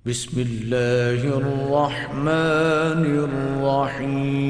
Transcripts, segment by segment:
بسم الله الرحمن الرحيم.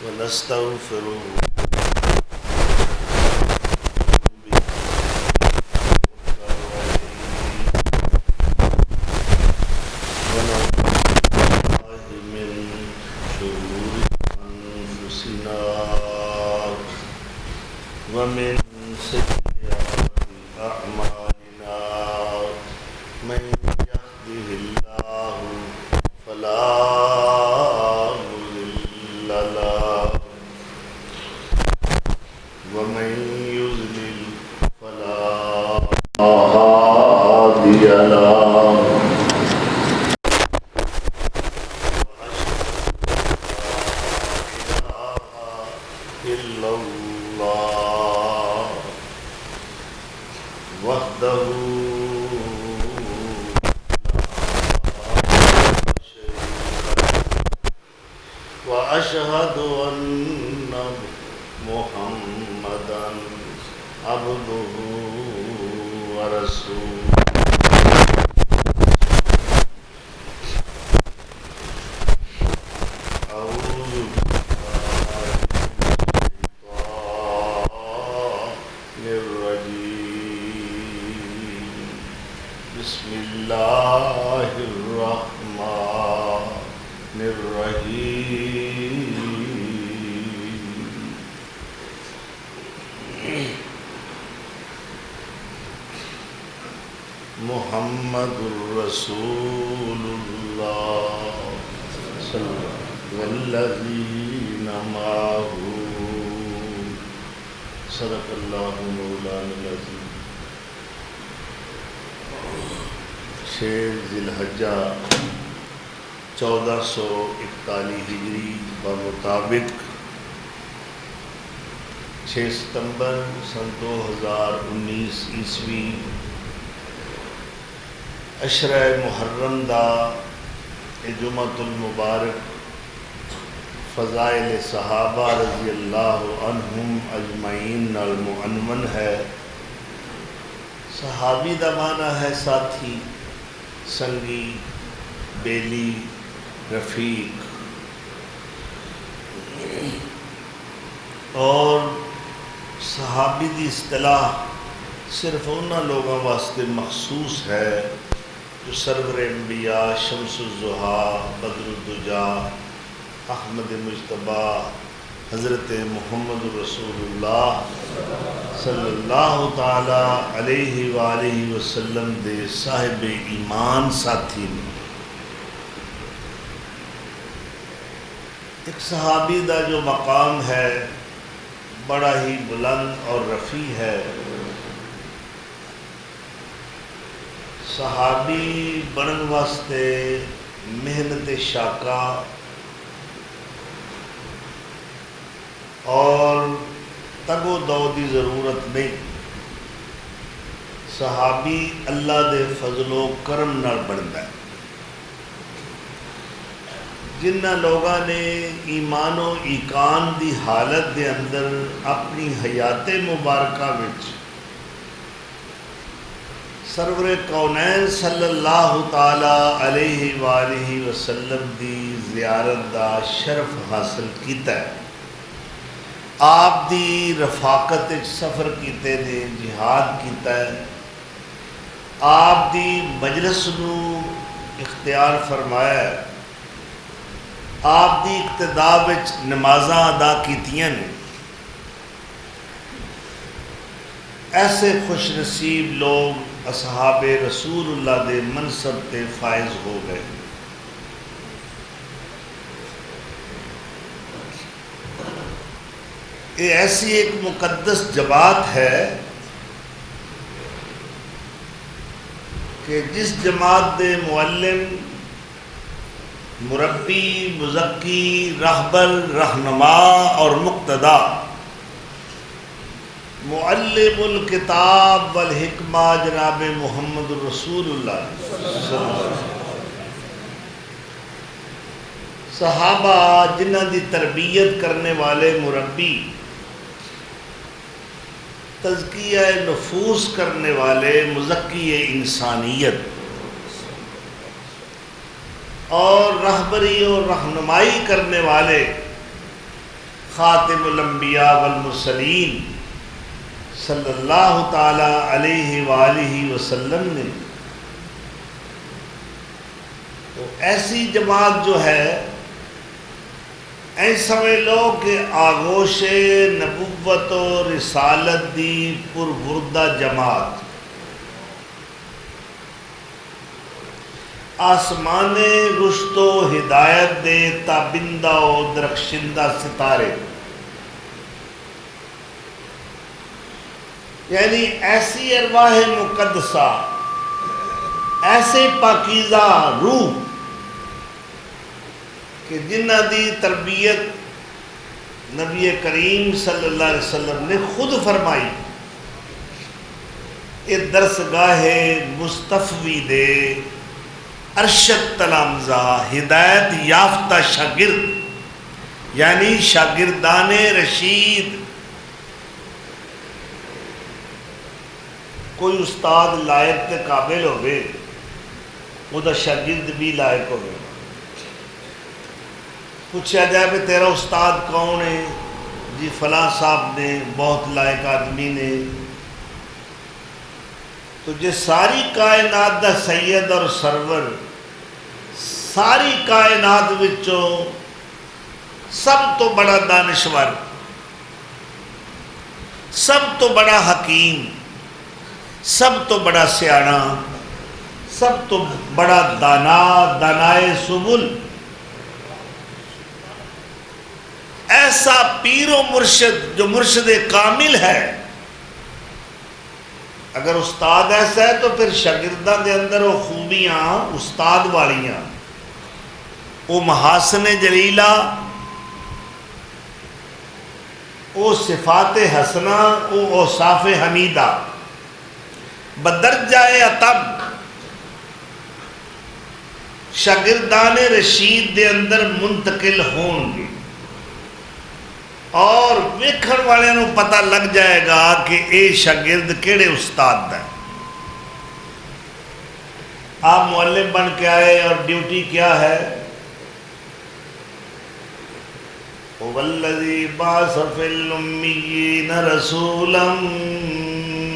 ونستغفره من شرور أنفسنا ومن سيئات أعمالنا من يهده الله فلا مضل له ومن يضلل فلا هادي له إلا الله وحده لا شريك له وأشهد أن محمدا عبده ورسوله أعوذ الرجيم بسم الله الرحمن الرحيم محمد رسول الله صلى الله عليه وسلم والذين معه صدق اللہ مولانا العظیم. 6 ذی الحجہ 1441 ہجری بمطابق 6 ستمبر سن 2019 عیسوی عشرہ محرم دا جمعۃ المبارک فضائل صحابہ رضی اللہ عنہم اجمعین نال معنون ہے. صحابی دا معنی ہے ساتھی، سنگی، بیلی، رفیق. اور صحابی دی اصطلاح صرف انہاں لوگوں واسطے مخصوص ہے جو سرور انبیاء شمس الضحیٰ بدر الدجا احمد مجتبیٰ حضرت محمد رسول اللہ صلی اللہ تعالی علیہ وآلہ وسلم دے صاحب ایمان ساتھی نے. ایک صحابی دا جو مقام ہے بڑا ہی بلند اور رفیع ہے. صحابی بنن واسطے محنت شاقہ اور تگ و دو دی ضرورت نہیں. صحابی اللہ دے فضل و کرم نال بنتا ہے. جنہ لوگاں نے ایمان و ایقان دی حالت دے اندر اپنی حیات مبارکہ وچ سرور کونین صلی اللہ تعالی علیہ وآلہ وسلم دی زیارت دا شرف حاصل کیتا ہے. آپ دی رفاقت سفر کیتے نے، جہاد کیتا ہے. آپ دی مجلس نو اختیار فرمایا ہے. آپ دی اقتداء وچ نمازاں ادا کیتیاں نے. ایسے خوش نصیب لوگ اصحاب رسول اللہ دے منصب تے فائز ہو گئے. یہ ایسی ایک مقدس جماعت ہے کہ جس جماعت دے معلم، مربی، مزکی، رہبر، رہنما اور مقتدا معلم الکتاب والحکمہ جناب محمد رسول اللہ صلی اللہ علیہ وسلم، صحابہ جنہ دی تربیت کرنے والے مربی، تزکیہ نفوس کرنے والے مزکی انسانیت، اور رہبری اور رہنمائی کرنے والے خاتم الانبیاء والمرسلین صلی اللہ تعالی علیہ وآلہ وسلم نے تو ایسی جماعت جو ہے ایسا سمجھ لو کہ آغوش نبوت و رسالت دی پروردہ جماعت، آسمان رشد و ہدایت دے تابندہ و درخشندہ ستارے، یعنی ایسی ارواح مقدسہ، ایسے پاکیزہ روح کہ جنہ دی تربیت نبی کریم صلی اللہ علیہ وسلم نے خود فرمائی، یہ درسگاہ مصطفی دے ارشد تلامزہ ہدایت یافتہ شاگرد، یعنی شاگردان رشید۔ کوئی استاد لائق تے قابل ہوئے، وہ دا شاگرد بھی لائق ہوئے۔ پوچھا جائے کہ تیرا استاد کون ہے؟ جی فلاں صاحب نے، بہت لائق آدمی نے۔ تو جے ساری کائنات دا سید اور سرور، ساری کائنات وچوں سب تو بڑا دانشور، سب تو بڑا حکیم، سب تو بڑا سیاڑا، سب تو بڑا دانا، دانائے سبل، ایسا پیر و مرشد جو مرشد کامل ہے، اگر استاد ایسا ہے تو پھر شاگرداں دے اندر وہ خوبیاں استاد والیاں، وہ محاسن جلیلہ، وہ صفات حسنہ، وہ اوصاف حمیدہ بدرجہ اتم شاگردان رشید دے اندر منتقل ہون گے، اور ویکھن والے نو پتہ لگ جائے گا کہ اے شاگرد کیڑے استاد دا ہے۔ آپ معلم بن کے آئے اور ڈیوٹی کیا ہے؟ وَالَّذِي بَعَثَ فِي الْأُمِّيِّينَ رَسُولًا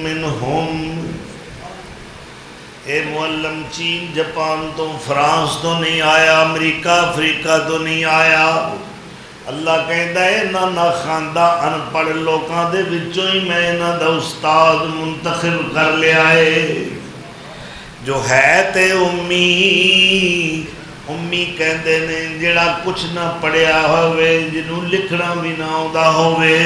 مِّنْهُمْ۔ اے معلم چین، جاپان تو، فرانس تو نہیں آیا، امریکہ افریقہ تو نہیں آیا۔ اللہ کہتا ہے نہ خاندہ ان پڑھ لوکاں دے وچوں ہی میں نہ دا استاد منتخب کر لیا ہے، جو ہے تے امی کہندے نے جڑا کچھ نہ پڑھیا ہوئے، جنہوں لکھنا بھی نہ آوندا ہوئے۔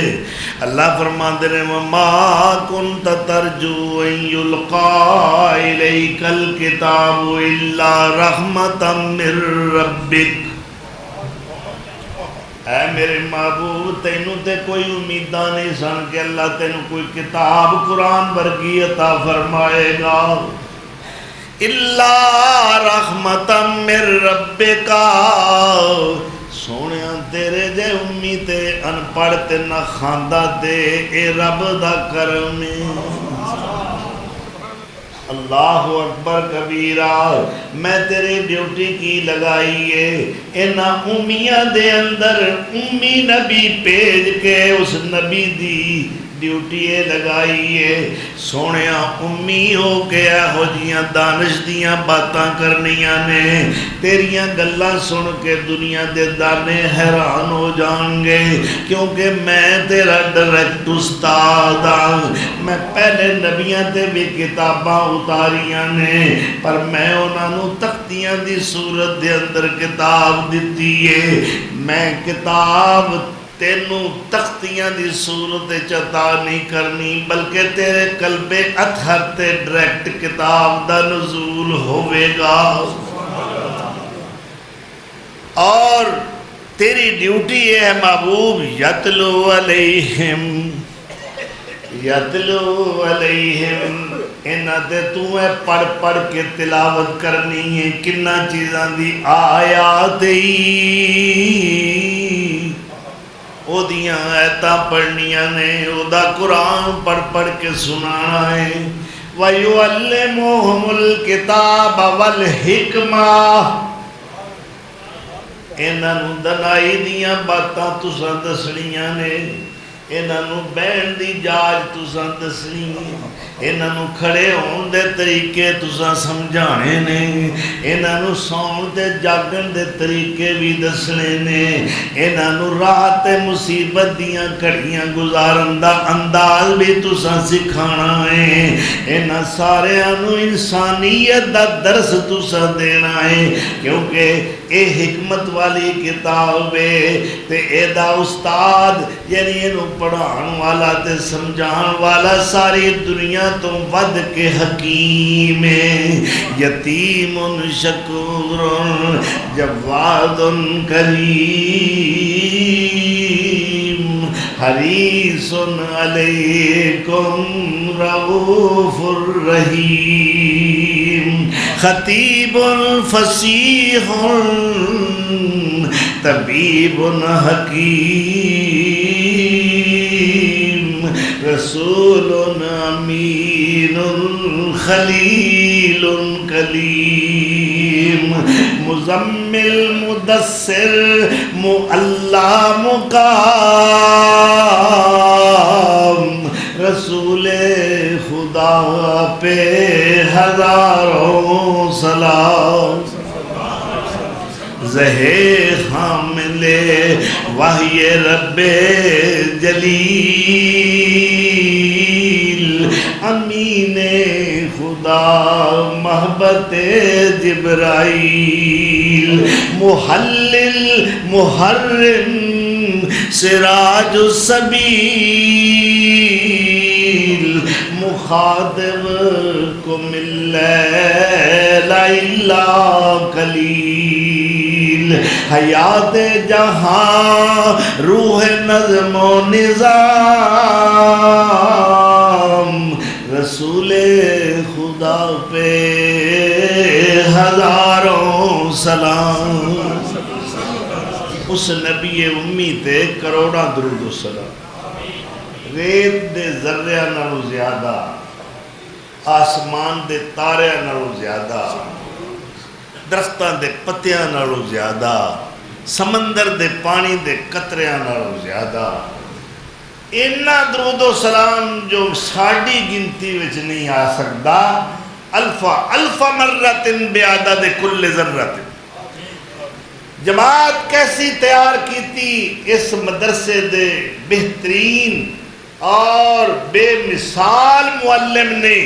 اللہ فرماندے نے وَمَا كُنْتَ تَرْجُو أَن يُلْقَىٰ إِلَيْكَ الْكِتَابُ إِلَّا رَحْمَةً مِّن رَّبِّكَ۔ اے میرے محبوب، تینوں تے کوئی امیدہ نہیں سن کہ اللہ تینوں کوئی کتاب قرآن ورگی عطا فرمائے گا، الا رحمتا من ربک، سونیا تیرے جے امی تے ان پڑھ تے نہ خاندہ تے اے رب دا کرم۔ اللہ اکبر کبیرہ، میں تیرے ڈیوٹی کی لگائیے انہا امیہ دے اندر امی نبی بھیج کے اس نبی دی ڈیوٹی لگائیے۔ سونیا امی ہو گیا ہو جیاں دانش دیاں باتاں کرنیاں نے، تیریاں گلاں سن کے دنیا دے دانے حیران ہو جان گے، کیونکہ میں تیرا ڈائریکٹ استاد ہاں۔ میں پہلے نبیاں تے بھی کتاباں اتاریاں نے، پر میں انہاں نو تختیاں دی صورت دے اندر کتاب دیتی ہے۔ میں کتاب تینوں تختیاں دی صورت عطا نہیں کرنی بلکہ تیرے قلب اطہر تے ڈائریکٹ کتاب دا نزول ہوئے گا اور تیری ڈیوٹی ہے محبوب یتلو علیہم انہاں تے تو ہے پڑھ پڑھ کے تلاوت کرنی ہے کنہ چیزاں دی آیات او دیاں آیتاں پڑھنیاں نے او دا قرآن پڑھ پڑھ کے سنانا ہے وَيُعَلِّمُهُمُ الْكِتَابَ وَالْحِكْمَةَ انہاں نوں دنائی دیاں باتاں تساں دسنیاں نے انہاں نوں بہن دی جاج تساں دسنی انہاں نوں کھڑے ہون دے طریقے تساں سمجھانے نے انہاں نوں سون تے جاگن دے طریقے بھی دسنے نے انہاں نوں راحت مصیبت دیاں گھڑیاں گزارن دا انداز بھی تساں سکھانا ہے انہاں سارے نوں انسانیت دا درس تساں دینا ہے کیونکہ اے حکمت والی کتاب ہے تے اے دا استاد یعنی انہوں پڑھان والا تے سمجھان والا ساری دنیا تو ود کے حکیم یتیم شکور جواد کریم حریص علیکم رؤوف الرحیم خطیب فصیح طبیب حکیم رسول امین خلیل کلیم مزمل مدثر معلا مقام رسول خدا پہ ہزاروں سلام زہے حامل وحی رب جلیل امین خدا محبت جبرائیل محلل محرم سراج السبیل مخاطب کم اللیل الا قلیل حیات جہاں روح نظم و نظام رسول خدا پہ ہزاروں سلام اس نبی امی تے کروڑا درود و سلام ریت دے ذریعہ نالوں زیادہ آسمان دے تاریاں نالوں زیادہ درختاں دے پتیاں نالوں زیادہ سمندر دے پانی دے قطریاں نالوں زیادہ اینا درود و سلام جو ساڑی گنتی وچ نہیں آ سکتا الف مرت بعدد کل ذرت جماعت کیسی تیار کیتی اس مدرسے دے بہترین اور بے مثال معلم نے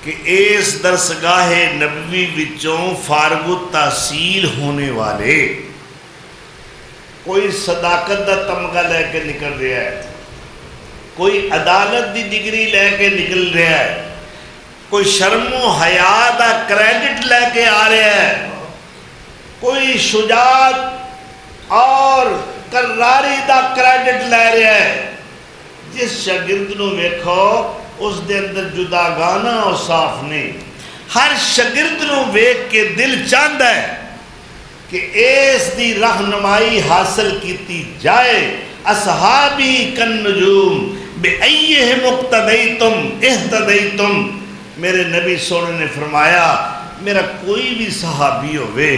کہ اس درسگاہ نبوی وچوں فارغ التحصیل ہونے والے کوئی صداقت دا تمغہ لے کے نکل رہا ہے کوئی عدالت دی ڈگری لے کے نکل رہا ہے کوئی شرم و حیا دا کریڈٹ لے کے آ رہا ہے کوئی شجاعت اور کراری دا کریڈٹ لے رہا ہے جس شاگرد نو ویکھو اس دے اندر جدا گانا اور صاف نہیں ہر شاگرد نو ویکھ کے دل چاہتا ہے کہ اس دی رہنمائی حاصل کیتی جائے اصحابی کن نجوم بے ایہم اقتدیتم اہتدیتم میرے نبی سونے نے فرمایا میرا کوئی بھی صحابی ہوئے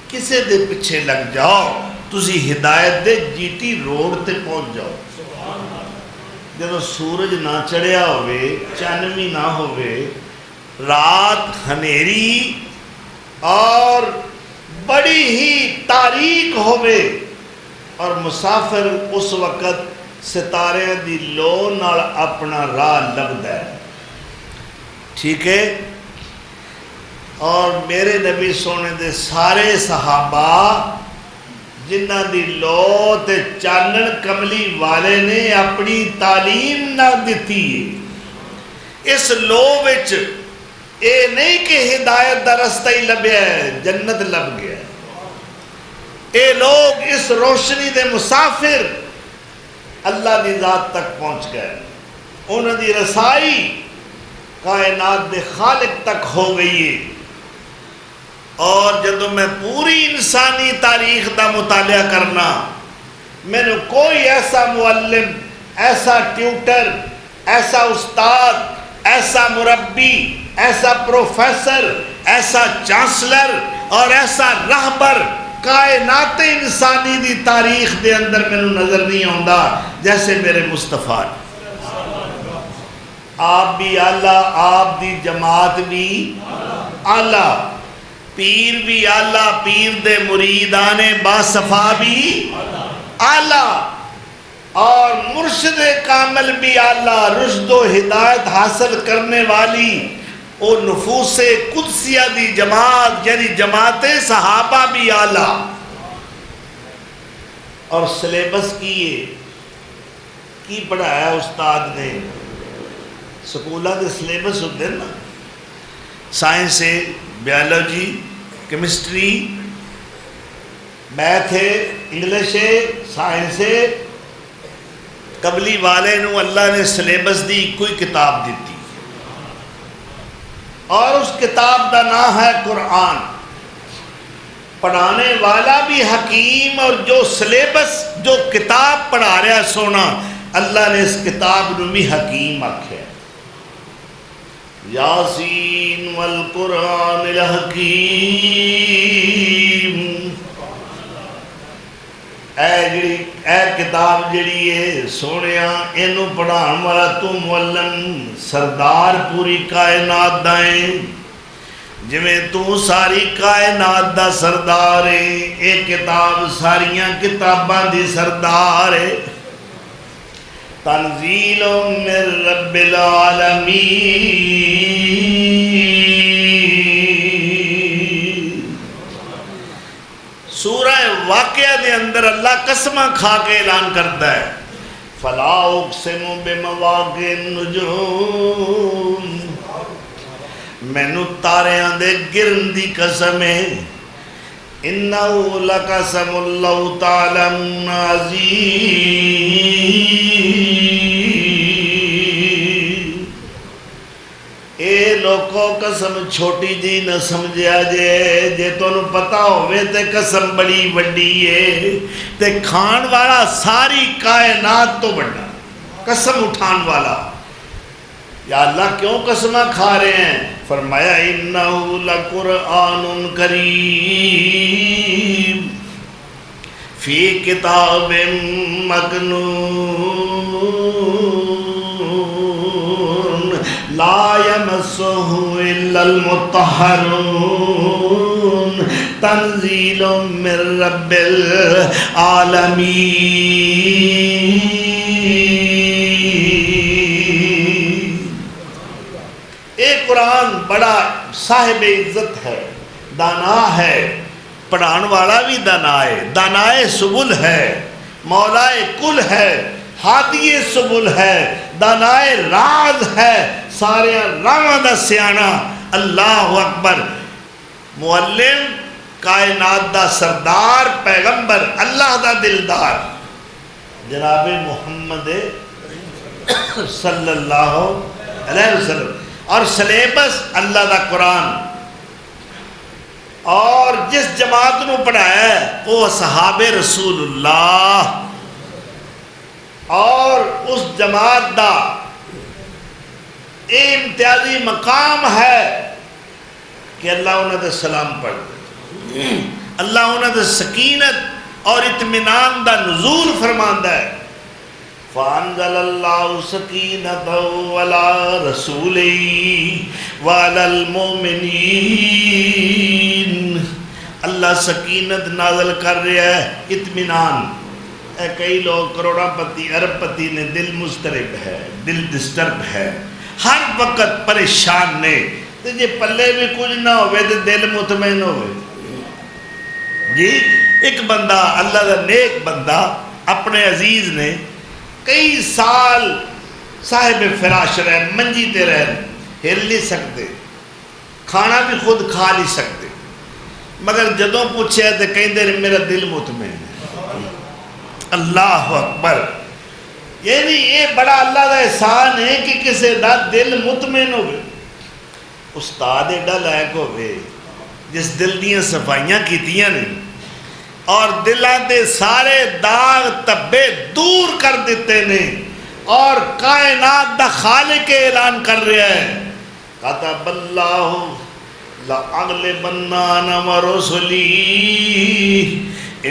کسے دے پچھے لگ جاؤ تسی ہدایت دے جی ٹی روڈ تے پہنچ جاؤ جب سورج نہ چڑھیا ہوئے چانوی نہ ہوئے رات ہنیری اور بڑی ہی تاریک ہوئے اور مسافر اس وقت ستارے دی لو نال اپنا راہ لبدا ہے ٹھیک ہے اور میرے نبی سونے دے سارے صحابہ جنہ دی لو تے چانن کملی والے نے اپنی تعلیم نہ دیتی ہے۔ اس لو وچ اے نہیں کہ ہدایت دا رستہ ہی لبیا ہے، جنت لب گیا ہے۔ اے لوگ اس روشنی دے مسافر اللہ دی ذات تک پہنچ گئے، انہوں دی رسائی کائنات دے خالق تک ہو گئی ہے۔ اور جدو میں پوری انسانی تاریخ دا مطالعہ کرنا، میں نے کوئی ایسا معلم، ایسا ٹیوٹر، ایسا استاد، ایسا مربی، ایسا پروفیسر، ایسا چانسلر اور ایسا رہبر کائنات انسانی دی تاریخ دے اندر میں نظر نہیں آندا جیسے میرے مصطفیٰ۔ آپ بھی آلہ، آپ دی جماعت بھی آلہ، پیر بھی آلہ، پیر دے مریدان با صفا بھی آلہ، اور مرشد کامل بھی آلہ، رشد و ہدایت حاصل کرنے والی وہ نفوس قدسیہ دی جماعت یعنی جماعت صحابہ بھی آلہ۔ اور سلیبس کی پڑھایا استاد نے؟ سکولہ کے سلیبس ہوتے ہیں نا، سائنس ہے، بیالوجی، کیمسٹری، میتھ ہے، انگلش ہے، سائنس ہے۔ قبلی والے نو اللہ نے سلیبس دی کوئی کتاب دیتی اور اس کتاب دا نام ہے قرآن۔ پڑھانے والا بھی حکیم، اور جو سلیبس جو کتاب پڑھا رہا سونا، اللہ نے اس کتاب نو بھی حکیم آکھیا۔ یاسین والقرآن الحکیم، اے کتاب جڑی ہے سونیا، اینو پڑھان والا تو معلم سردار پوری کائنات دائیں، جویں تو ساری کائنات دا سردار ہے، اے کتاب ساریاں کتاباں دی سردار ہے۔ تنزیل من رب العالمین، سورہ واقعہ دے اندر اللہ قسمہ کھا کے اعلان کرتا ہے، فلا اقسم بمواقع النجوم، مینو تاریاں دے گرن دی قسم ہے، انہو لقسم اللہ تعالی عظیم۔ اے لوگوں قسم چھوٹی جی نہ سمجھا جے تو انہوں پتا ہوئے تے قسم بڑی وڈی ہے، تے کھان والا ساری کائنات تو بڑا، قسم اٹھان والا۔ یا اللہ کیوں قسمہ کھا رہے ہیں؟ فرمایا انہو لقرآن کریم فی کتاب مکنون لا یمسہ الا المطہرون تنزیل من رب العالمین۔ ایک قرآن بڑا صاحب عزت ہے، دانا ہے، پڑھان والا بھی دانا ہے، دانائے سبل ہے، مولائے کل ہے، ہادی سبل ہے، دانائے راز ہے، سارے راہ دا سیانہ، اللہ اکبر، معلم، کائنات دا سردار، پیغمبر، اللہ دا دلدار، جناب محمد صلی اللہ علیہ وسلم۔ اور سلیبس اللہ دا قرآن، اور جس جماعت نو پڑھایا ہے وہ صحاب رسول اللہ، اور اس جماعت دا امتیازی مقام ہے کہ اللہ انہوں نے سلام پڑھ دے، اللہ انہوں نے سکینت اور اطمینان دا نزول فرماندہ ہے۔ فَأَنزَلَ اللَّهُ سَكِينَتَهُ عَلَى رَسُولِهِ وَعَلَى الْمُؤْمِنِينَ، اللہ سکینت نازل کر رہا ہے، اطمینان۔ اے کئی لوگ کروڑا پتی ارب پتی نے دل مضطرب ہے، دل ڈسٹرب ہے، ہر وقت پریشان نے، تو جی پلے بھی کچھ نہ ہوئے تو دل مطمئن ہوئے۔ جی ایک بندہ اللہ کا نیک بندہ اپنے عزیز نے کئی سال صاحب فراش رہے، منجی تے رہے، ہل نہیں سکتے، کھانا بھی خود کھا نہیں سکتے، مگر جدوں پوچھے تو کہندے میرا دل مطمئن ہے۔ اللہ اکبر، یعنی یہ بڑا اللہ کا احسان ہے کہ کسی دا دل مطمئن ہوئے۔ استاد ایڈا لائق ہوئے جس دل دیاں صفائیاں کیتیاں نے اور دلان دے سارے داغ تبے دور کر دیتے نے اور کائنات دا خالق اعلان کر رہا ہے، کتب اللہ لَأَغْلِبَنَّ أَنَا وَرُسُلِي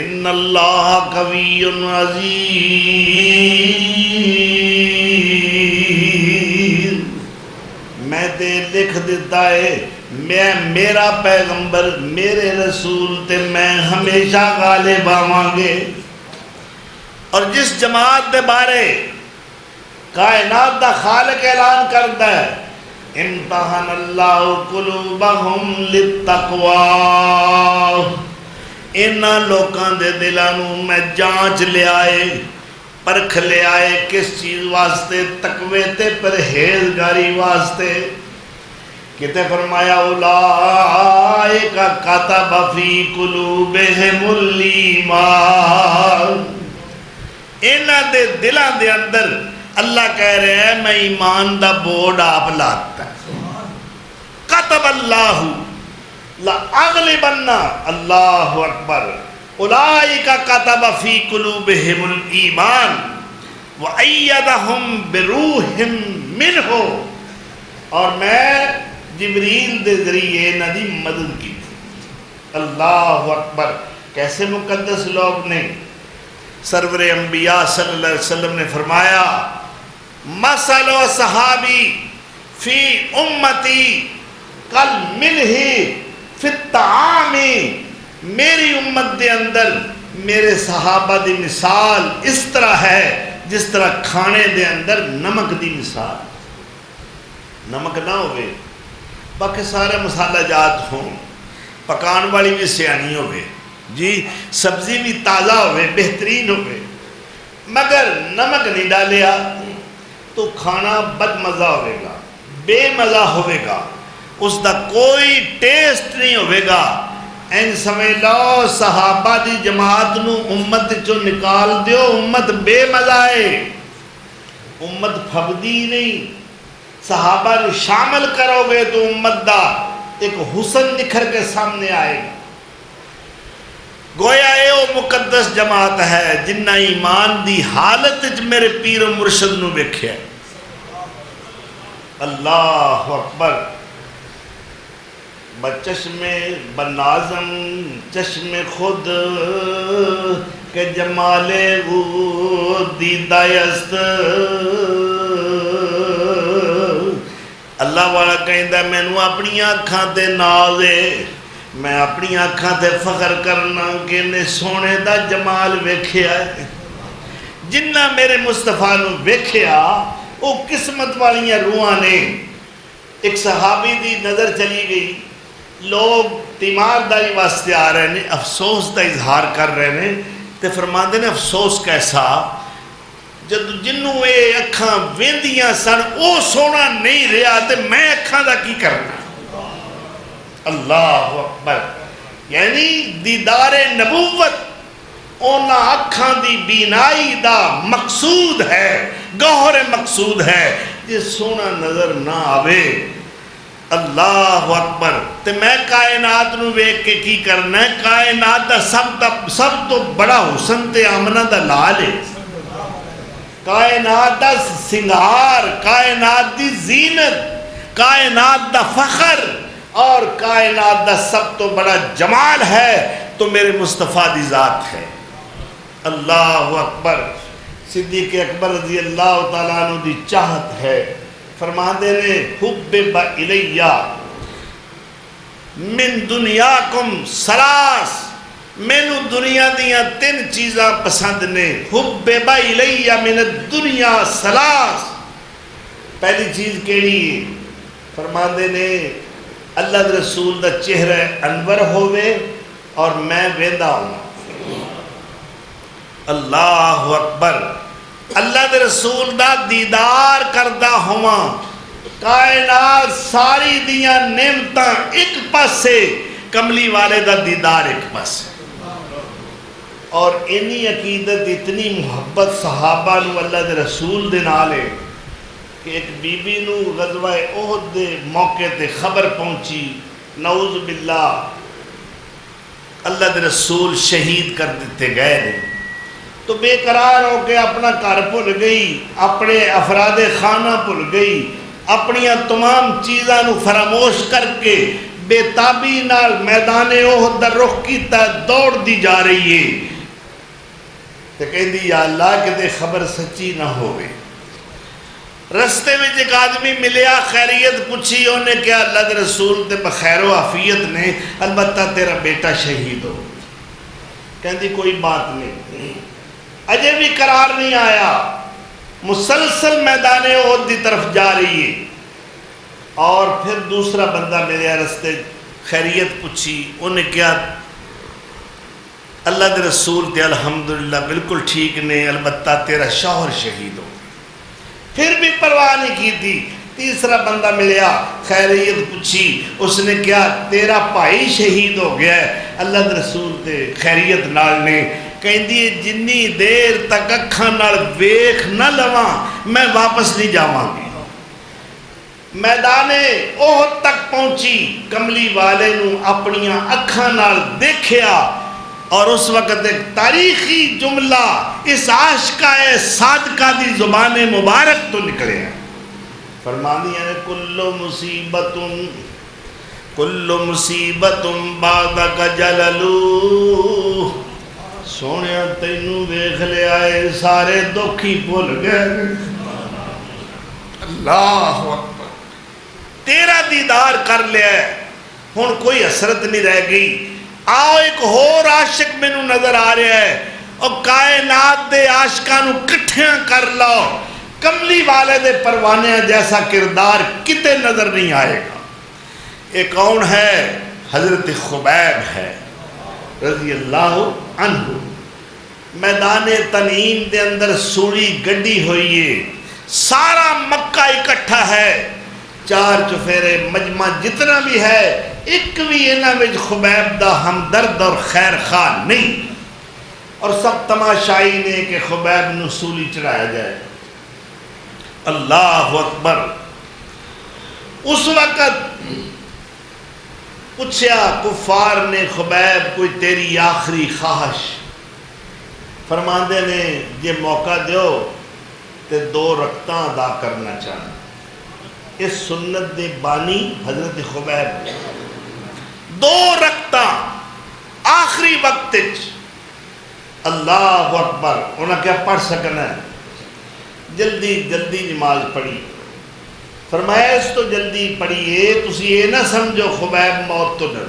ان اللہ قوی عزیز۔ میں تے لکھ دیتا ہے میں میرا پیغمبر میرے رسول تے میں ہمیشہ غالب آواں گے۔ اور جس جماعت دے بارے کائنات دا خالق اعلان کرتا ہے امتحن اللہ قلوبہم للتقوی، انہاں لوکاں دے دلانوں میں جانچ لے آئے، پرکھ لے آئے، کس چیز واسطے؟ تقوی تے پرہیزگاری واسطے۔ کتے فرمایا اولئک کتب فی قلوبہم الایمان، انہاں دے دلاں دے اندر اللہ کہہ رہے ہیں میں ایمان دا بورڈ آپ لاتا ہے۔ کتب اللہ لَأَغْلِبَنَّ، اللہ اکبر، اولئک کتب فی قلوبہم الایمان وَأَيَّدَهُمْ بِرُوحٍ مِّنْهُ، اور میں جبریل دے ذریعے انہاں دی مدد کی تھی۔ اللہ اکبر، کیسے مقدس لوگ نے۔ سرور انبیاء صلی اللہ علیہ وسلم نے فرمایا مثل صحابی فی امتی کالملح فی الطعام، میری امت دے اندر میرے صحابہ دی مثال اس طرح ہے جس طرح کھانے دے اندر نمک دی مثال۔ نمک نہ ہوئے باقی سارے مسالہ جات ہوں، پکان والی بھی سیانی ہوئے جی، سبزی بھی تازہ ہوئے بہترین ہوئے، مگر نمک نہیں ڈالیا تو کھانا بد مزہ ہوئے گا، بے مزہ ہوئے گا، اس دا کوئی ٹیسٹ نہیں ہوئے گا۔ این سمجھ لو صحابہ دی جماعت نو امت چو نکال دیو، امت بے مزہ ہے، امت پھبدی نہیں۔ صحابہ نو شامل کرو گے تو امت دا ایک حسن نکھر کے سامنے آئے گا۔ گویا اے وہ مقدس جماعت ہے جنہ ایمان دی حالت میرے پیر و مرشد نو ویکھیا۔ اللہ اکبر، بچشم بنازم چشم خود کہ جمال او دیدہ است۔ اللہ والا کہندہ میں نو اپنی آنکھاں تے نازے، میں اپنی آنکھاں تے فخر کرنا کہ نے سونے دا جمال ویکھیا ہے۔ جنہ میرے مصطفیٰ نو ویکھیا وہ قسمت والیاں روحاں نے۔ ایک صحابی دی نظر چلی گئی، لوگ تیمارداری واسطے آ رہے ہیں، افسوس دا اظہار کر رہے ہیں، تے فرماندے نے افسوس کیسا؟ جد جنوں اے اکھاں ویندیاں سن او سونا نہیں رہا تے میں اکھاں دا کی کرنا۔ اللہ اکبر، یعنی دیدار نبوت اونا اکھاں دی بینائی دا مقصود ہے، گوہر مقصود ہے، جے سونا نظر نہ آوے۔ اللہ اکبر، تے میں کائنات نو ویکھ کے کی کرنا ہے؟ کائنات دا سب تو بڑا حسن تے آمنہ دا لال ہے، کائنات دا سنگار، کائنات دی زینت، کائنات دا فخر اور کائنات دا سب تو بڑا جمال ہے تو میرے مصطفیٰ دی ذات ہے۔ اللہ اکبر، صدیق اکبر رضی اللہ تعالیٰ عنہ دی چاہت ہے، فرماندے نے حبب الیہ من دنیاکم ثلاث، مینو دنیا دیاں تین چیزاں پسند نے۔ حبب الیہ من الدنیا ثلاث، پہلی چیز کیڑی ہے؟ فرماندے نے اللہ رسول دا چہرہ انور ہوئے اور میں ویندا ہوں۔ اللہ اکبر، اللہ دے رسول دا دیدار کردہ ہوا، کائنات ساری دیاں نعمتاں ایک پاسے، کملی والے دا دیدار ایک پاسے۔ اور انہی عقیدت، اتنی محبت صحابہ نو اللہ دے رسول دے نالے کہ ایک بی بی نو غزوہ احد دے موقع تے خبر پہنچی، نعوذ باللہ اللہ دے رسول شہید کر دیتے گئے نے، تو بے قرار ہو کے اپنا گھر بھول گئی، اپنے افراد خانہ بھول گئی، اپنی تمام چیزاں نو فراموش کر کے بے تابی نال میدان احد دا رخ کیتا، دوڑ دی جا رہی ہے، تو کہندی یا اللہ کہ خبر سچی نہ ہوئے۔ رستے میں ایک آدمی ملیا، خیریت پوچھی، انہیں کیا اللہ دے رسول تے بخیر و عافیت نے، البتہ تیرا بیٹا شہید ہو۔ کہندی کوئی بات نہیں، اجے بھی قرار نہیں آیا، مسلسل میدان احد دی طرف جا رہی ہے۔ اور پھر دوسرا بندہ ملیا رستے، خیریت پوچھی، انہیں کیا اللہ دے رسول تے الحمدللہ بالکل ٹھیک نے، البتہ تیرا شوہر شہید ہو۔ پھر بھی پرواہ نہیں کی تھی۔ تیسرا بندہ ملیا، خیریت پوچھی، اس نے کیا تیرا بھائی شہید ہو گیا ہے، اللہ دے رسول تے خیریت نال نے کہندی جنی دیر تک اکھاں نال ویکھ نہ لواں میں واپس نہیں جاواں گی۔ میدان احد تک پہنچی، کملی والے نو اپنیاں اکھاں نال دیکھیا، اور اس وقت ایک تاریخی جملہ اس عاشقہ صادقہ دی زبان مبارک تو نکلے ہیں، فرمانی ہے کل مصیبت بعدک جللو، سونے تینوں دیکھ لے آئے سارے دکھی بھول گئے۔ اللہ اکبر، تیرا دیدار کر لیا ہے، ہن کوئی حسرت نہیں رہ گئی۔ آؤ ایک اور عاشق میں نو نظر آ رہا ہے، اور کائنات دے عاشقانو کٹھیاں کر لو، کملی والے دے پروانے جیسا کردار کتے نظر نہیں آئے گا۔ ایک کون ہے؟ حضرت خبیب ہے رضی اللہ عنہ۔ میدان تنعیم دے اندر سوڑی گڈی ہوئی ہے، سارا مکہ اکٹھا ہے، چار چفیرے مجمع جتنا بھی ہے، ایک بھی انہاں وچ خبیب دا ہمدرد اور خیر خواہ نہیں، اور سب تماشائی نے کہ خبیب نو سولی چڑھایا جائے۔ اللہ اکبر۔ اس وقت پوچھا کفار نے خبیب کوئی تیری آخری خواہش؟ فرماندے نے یہ موقع دیو تے 2 رکعتاں ادا کرنا چاہنا۔ اس سنت دے بانی حضرت خبیب 2 رکعتاں آخری وقت، اللہ اکبر۔ انہاں کیا پڑھ سکنا ہے؟ جلدی جلدی نماز پڑھی۔ فرمایا اس تو جلدی پڑھیے، تسی یہ نہ سمجھو خبیب موت تو ڈر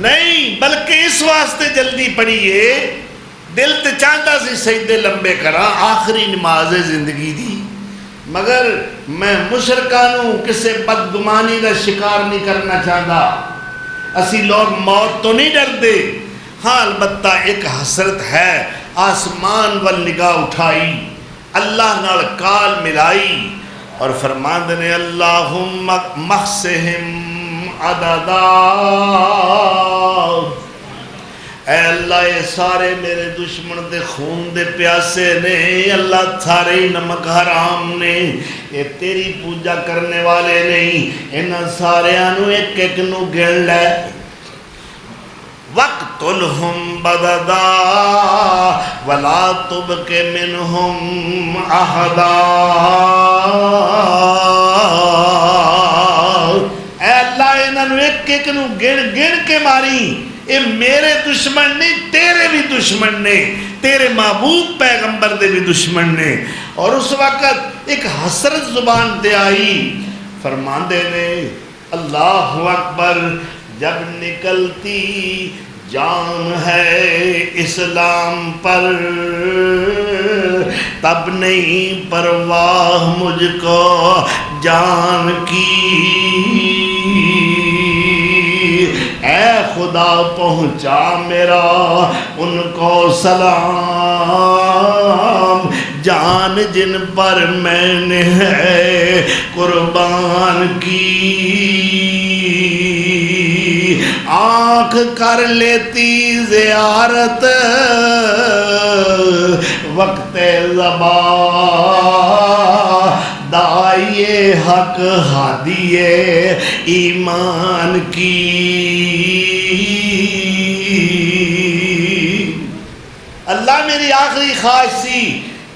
نہیں، بلکہ اس واسطے جلدی پڑھیے، دل تے چاہتا سی سجدے لمبے کراں، آخری نماز زندگی دی، مگر میں مشرکانوں کسے بدگمانی دا شکار نہیں کرنا چاہتا۔ اسی لوگ موت تو نہیں ڈر دے، ہاں البتہ ایک حسرت ہے۔ آسمان وال نگاہ اٹھائی، اللہ نال کال ملائی، اور فرماندے نے اللہم مخسہم عددا، اے اللہ یہ سارے میرے دشمن دے خون دے پیاسے نے، اللہ سارے نمک حرام نے، یہ تیری پوجا کرنے والے نہیں، انہاں سارے آنو ایک ایک نو گن لے۔ وَقْتُلْهُمْ بَدَدَا وَلَا تُبْقِ مِنْهُمْ أَحَدًا، اے اللہ انہوں ایک ایک نو گن گن کے ماری، اے میرے دشمن نہیں، تیرے بھی دشمن نے، تیرے محبوب پیغمبر دے بھی دشمن نے۔ اور اس وقت ایک حسرت زبان تے آئی، فرماندے نے اللہ اکبر، جب نکلتی جان ہے اسلام پر، تب نہیں پرواہ مجھ کو جان کی، اے اے خدا پہنچا میرا ان کو سلام، جان جن پر میں نے ہے قربان کی، آنکھ کر لیتی زیارت وقت زبان، دائیے حق ہادیے ایمان کی۔ اللہ میری آخری خواہش سی،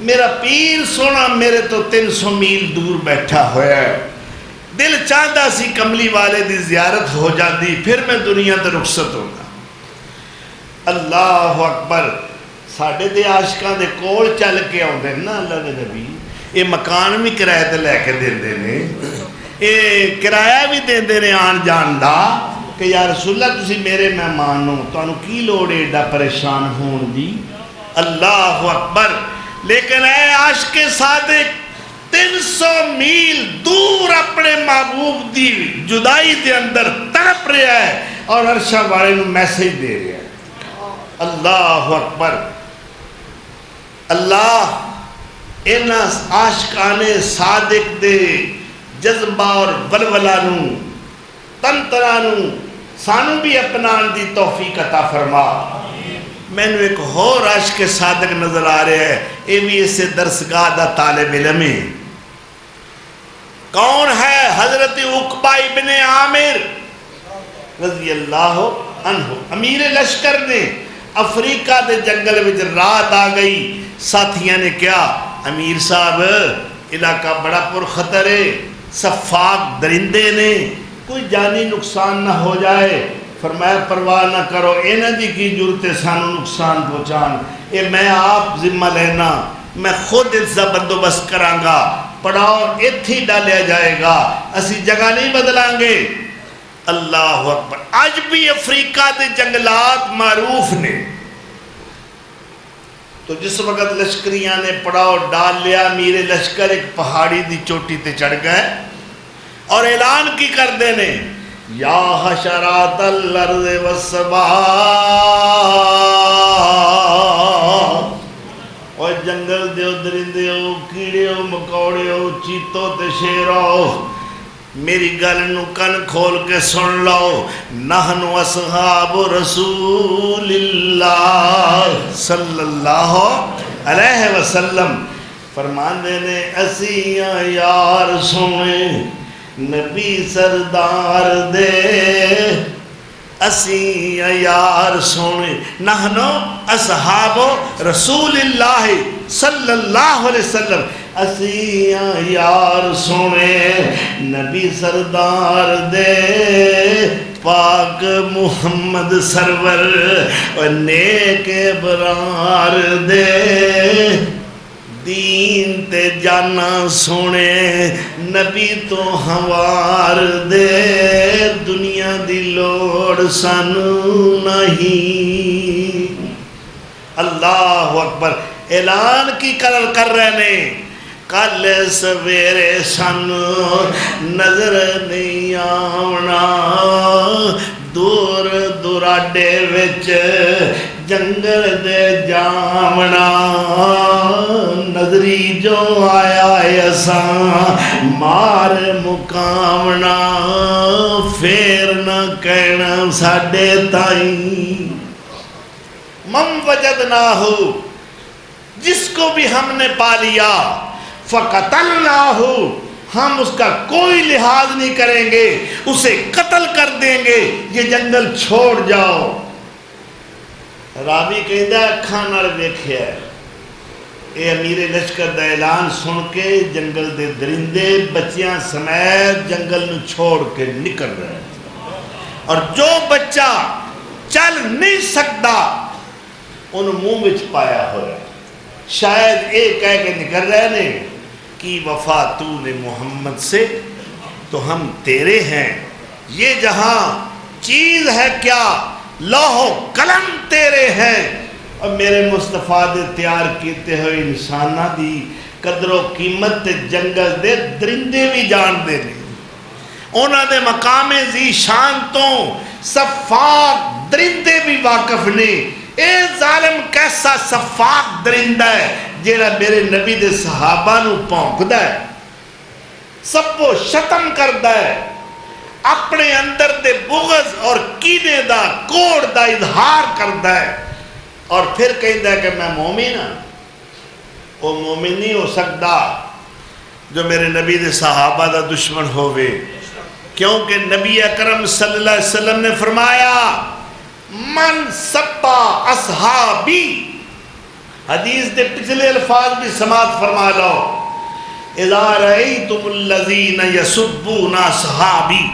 میرا پیر سونا میرے تو 300 میل دور بیٹھا ہویا ہے، دل چاہتا سی کملی والے دی زیارت ہو جاتی، پھر میں دنیا تے رخصت ہوگا۔ اللہ اکبر، ساڑھے دے عاشقاں دے کول چل کے آؤں دے نا اللہ دے نبی، یہ مکان بھی کرایہ تے لے کے دین دینے، یہ کرایہ بھی دین دینے آن جان دا کہ یا رسول اللہ تسی میرے مہمان ہو، تو انہوں کی لوڑے ایڈا پریشان ہون دی۔ اللہ اکبر، لیکن اے عاشق صادق 300 میل دور اپنے محبوب دی جدائی دے اندر تڑپ رہا ہے اور عرشہ والے نو میسیج دے رہا ہے۔ اللہ اکبر، اللہ ان عاشقان صادق دے جذبہ اور ولولہ نو تنترا نو سانو بھی اپنان دی توفیق عطا فرما۔ میں نے ایک اور عاشق صادق نظر آ رہے ہیں، یہ بھی اس سے درسگاہ دا طالب علم ہے۔ کون ہے؟ حضرت عقبہ ابن عامر رضی اللہ عنہ، امیر لشکر نے افریقہ دے جنگل میں رات آ گئی، ساتھیاں نے کیا امیر صاحب علاقہ بڑا پرخطر ہے، صفاق درندے نے، کوئی جانی نقصان نہ ہو جائے۔ فرمایا پرواہ نہ کرو، اینا دی کی جرتے سانو نقصان پہنچان، اے میں آپ ذمہ لینا، میں خود اس کا بندوبست کرانگا، پڑاؤ ایتھی ڈالیا جائے گا، اسی جگہ نہیں بدلائیں گے۔ اللہ اکبر، آج بھی افریقہ دے جنگلات معروف نے۔ تو جس وقت لشکریاں نے پڑاؤ ڈال لیا، میرے لشکر ایک پہاڑی دی چوٹی تے چڑھ گئے اور اعلان کی کر دینے، یا حشرات الارض والسباع، اور جنگل دیو درندے ہو، کیڑے ہو، مکوڑے ہو، چیتو تے شیرو، میری گل نو کن کھول کے سن لو، نحن اصحاب رسول اللہ صلی اللہ علیہ وسلم، فرمان دینے اسیاں یار سنے نبی سردار دے، اسیاں یار سنے، نحنو اصحاب رسول اللہ صلی اللہ علیہ وسلم، اسیاں یار سنے نبی سردار دے، پاک محمد سرور اور نیک ابرار دے، دین تے جانا سونے نبی تو ہوار دے، دنیا دی لوڑ سانو نہیں۔ اللہ اکبر، اعلان کی کر رہے نے، کل سویرے سانو نظر نہیں آونا، دور دراڈے وچ جنگل دے جامنا، نظری جو آیا ایسا مار مقامنا، پھر نہ کہنا ساڑے تائیں، من وجدناہو، جس کو بھی ہم نے پا لیا، فقتلناہو، ہم اس کا کوئی لحاظ نہیں کریں گے، اسے قتل کر دیں گے، یہ جنگل چھوڑ جاؤ۔ راوی کہندہ اکھاں نال ویکھیا ہے، اے امیر لشکر دا اعلان سن کے جنگل دے درندے بچیاں سمیت جنگل نو چھوڑ کے نکل رہے ہیں، اور جو بچہ چل نہیں سکتا ان منہ وچ پایا ہو رہا ہے، شاید ایک کہہ کے نکل رہے نے کی وفا تو نے محمد سے تو ہم تیرے ہیں، یہ جہاں چیز ہے کیا، لوح و قلم تیرے ہیں، اور میرے مصطفیٰ دے تیار کیتے ہوئے انسانہ دی قدر و قیمت جنگل دے درندے بھی جان دے نے، انہوں نے مقام ذی شان تو صفاق درندے بھی واقف نے. اے ظالم کیسا صفاق درندہ ہے جیڑا میرے نبی دے صحابہ نو پونکدا ہے, سب کو شتم کردا ہے, اپنے اندر دے بغض اور کینے دا کوڑ دا اظہار کردا ہے, اور پھر کہندا ہے کہ میں مومن ہاں. وہ مومن نہیں ہو سکتا جو میرے نبی دے صحابہ دا دشمن ہوئے, کیونکہ نبی اکرم صلی اللہ علیہ وسلم نے فرمایا من سبا اصحابی, حدیث دے پچھلے الفاظ بھی سماعت فرما لو, اذا رأیتم الذین یسبون اصحابی,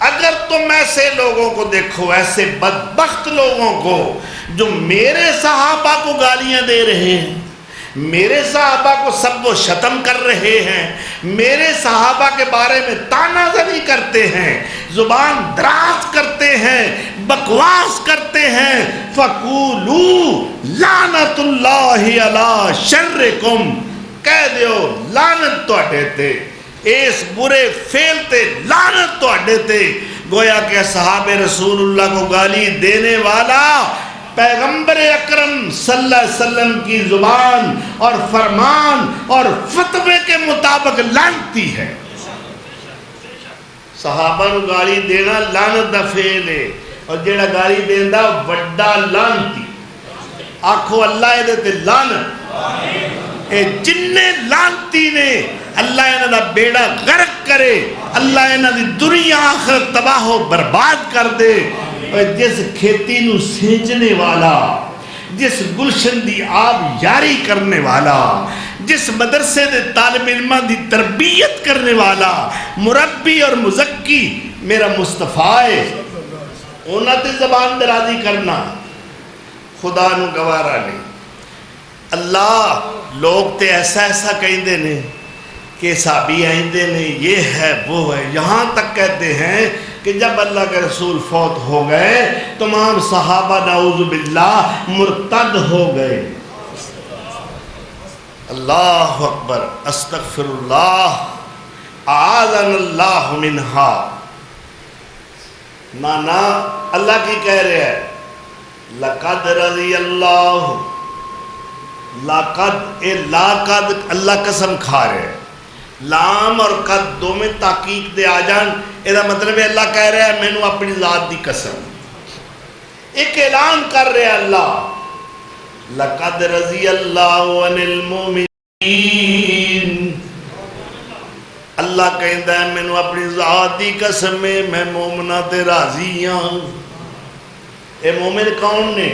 اگر تم ایسے لوگوں کو دیکھو, ایسے بدبخت لوگوں کو جو میرے صحابہ کو گالیاں دے رہے ہیں, میرے صحابہ کو سب و شتم کر رہے ہیں, میرے صحابہ کے بارے میں تانا زنی کرتے ہیں, زبان دراز کرتے ہیں, بکواس کرتے ہیں, فَقُولُوا لَعْنَةُ اللَّهِ عَلَىٰ شَرِّكُمْ, کہہ دیو لعنت تو اٹھے تھے, اس برے فعل تے لعنت تو اٹھے تھے. گویا کہ صحابہ رسول اللہ کو گالی دینے والا پیغمبر اکرم صلی اللہ علیہ وسلم کی زبان اور فرمان اور فتوے کے مطابق لعنتی ہے. صحابہ نو گالی دینا لعنت دا فعل ہے, اور جیڑا گالی دیندا وڈا لعنتی. آکھو اللہ دے تے لعنت. اے جننے لعنتی نے اللہ انہاں دا بیڑا غرق کرے, اللہ انہاں دی دنیا آخرت تباہ و برباد کر دے. جس کھیتی نو سینچنے والا, جس گلشن دی آب یاری کرنے والا, جس مدرسے دے طالب علماں دی تربیت کرنے والا مربی اور مزکی میرا مصطفیٰ ہے, انہاں تے زبان درازی کرنا خدا نو گوارا نہیں. اللہ لوگ تے ایسا ایسا کہندے نے کہ صحابی آئندے نے, یہ ہے وہ ہے, یہاں تک کہتے ہیں کہ جب اللہ کے رسول فوت ہو گئے تمام صحابہ نعوذ باللہ مرتد ہو گئے. اللہ اکبر, استغفر اللہ, اعاذنا اللہ منہا. نانا اللہ کی کہہ رہے ہیں لقد رضی اللہ, لقد اے لاقد اللہ قسم کھا رہے ہیں, لام اور قد دو میں تحقیق دے آ جان, یہ مطلب ہے اللہ کہہ رہا ہے میں اپنی ذات دی قسم, ایک اعلان کر رہے ہیں اللہ لقد رضی اللہ عن المومنین, اللہ کہندا ہے میں اپنی ذات دی قسم ہے میں مومنہ تے راضی ہوں. اے مومن کون نے؟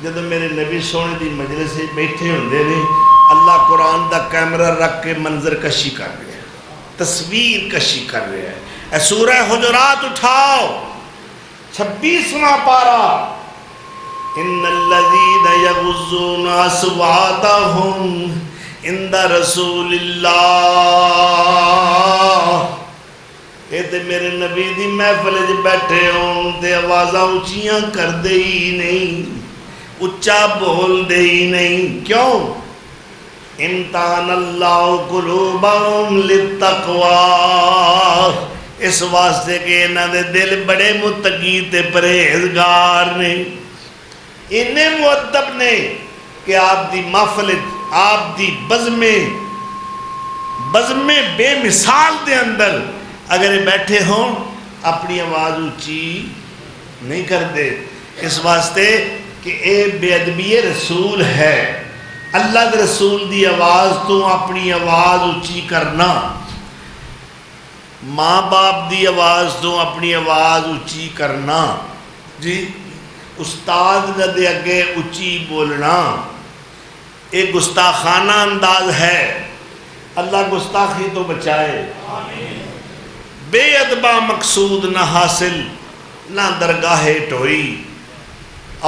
جب میرے نبی سونے دی مجلس سے بیٹھے ہوندے نے, اللہ قرآن دا کیمرہ رکھ کے منظر کشی کر رہے ہیں, تصویر کشی کر رہے ہیں. اے سورہ حجرات اٹھاؤ 26واں پارہ, ان الذین یغضون اصواتهم عند رسول اللہ, اے تے میرے نبی دی محفل وچ بیٹھے ہون تے آوازاں اونچیاں کر دے ہی نہیں, اچا بول دے ہی نہیں. کیوں؟ امتحان اللہ قلوبہم للتقوی, اس واسطے کہ انہاں دے دل بڑے متقی تے پرہیزگار نے, انہیں مؤدب نے کہ آپ دی محفل, آپ دی بزمیں بے مثال دے اندر اگر بیٹھے ہوں اپنی آواز اونچی نہیں کر دے, اس واسطے کہ اے بے ادبی رسول ہے. اللہ کے رسول دی آواز تو اپنی آواز اونچی کرنا, ماں باپ دی آواز تو اپنی آواز اونچی کرنا, جی استاد دے اگے اونچی بولنا, ایک گستاخانہ انداز ہے. اللہ گستاخی تو بچائے. بے ادبہ مقصود نہ حاصل نہ درگاہ ٹوئی.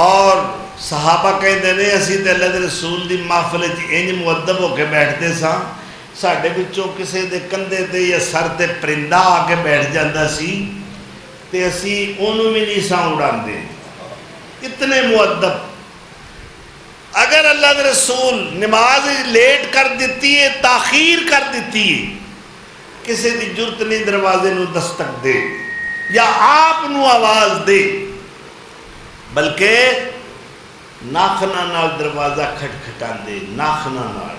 اور صحابہ کہندے نے اسی تے اللہ دے رسول دی محفل وچ انج مؤدب ہو کے بیٹھتے ساں, ساڈے وچوں کسے دے کندھے تے یا سر تے پرندہ آ کے بیٹھ جاندا سی تے اسی اونوں وی نہیں ساں اڑاندے, اتنے مؤدب. اگر اللہ دے رسول نماز لیٹ کر دیتی ہے, تاخیر کر دیتی ہے کسی دی جرت نہیں دروازے نو دستک دے یا آپ نو آواز دے، بلکہ ناخنا نال دروازہ کھٹکھٹا دے، ناخنا نال۔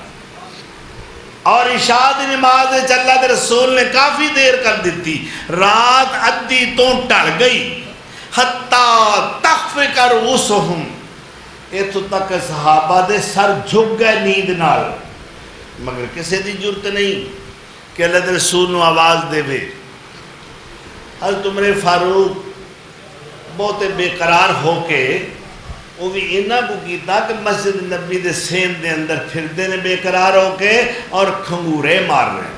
اور عشاء دی نماز اللہ دے رسول نے کافی دیر کر دیتی، رات ادھی تو ٹل گئی، حتیٰ تخفق رؤوسہم، اتھوں تک صحابہ دے سر جھک گئے نیند نال، مگر کسی دی جرت نہیں کہ اللہ دے رسول نو آواز دے وے۔ حضرت عمر فاروق بہت بے قرار ہو کے وہ بھی انہاں کو کیتا کہ مسجد نبی دے سین دے اندر پھردے نے بے قرار ہو کے اور کھنگورے مار رہے،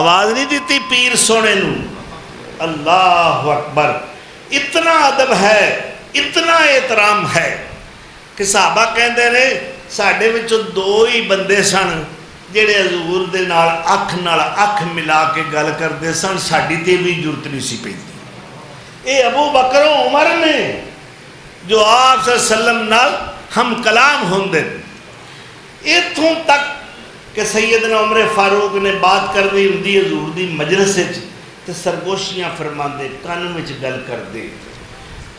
آواز نہیں دیتی پیر سونے نو۔ اللہ اکبر، اتنا ادب ہے، اتنا احترام ہے کہ صحابہ کہندے نے ساڈے وچوں دو ہی بندے سن جڑے حضور دے نال اکھ ملا کے گل کردے سن، ساڈی تے بھی جرت نہیں سی پیندی۔ اے ابو بکر و عمر نے جو آپ صلی اللہ علیہ وسلم نال ہم کلام ہوندے، اتھوں تک کہ سیدنا عمر فاروق نے بات کرنی ہوندی حضور دی مجلس وچ تے سرگوشیاں فرماندے، کان وچ گل کردے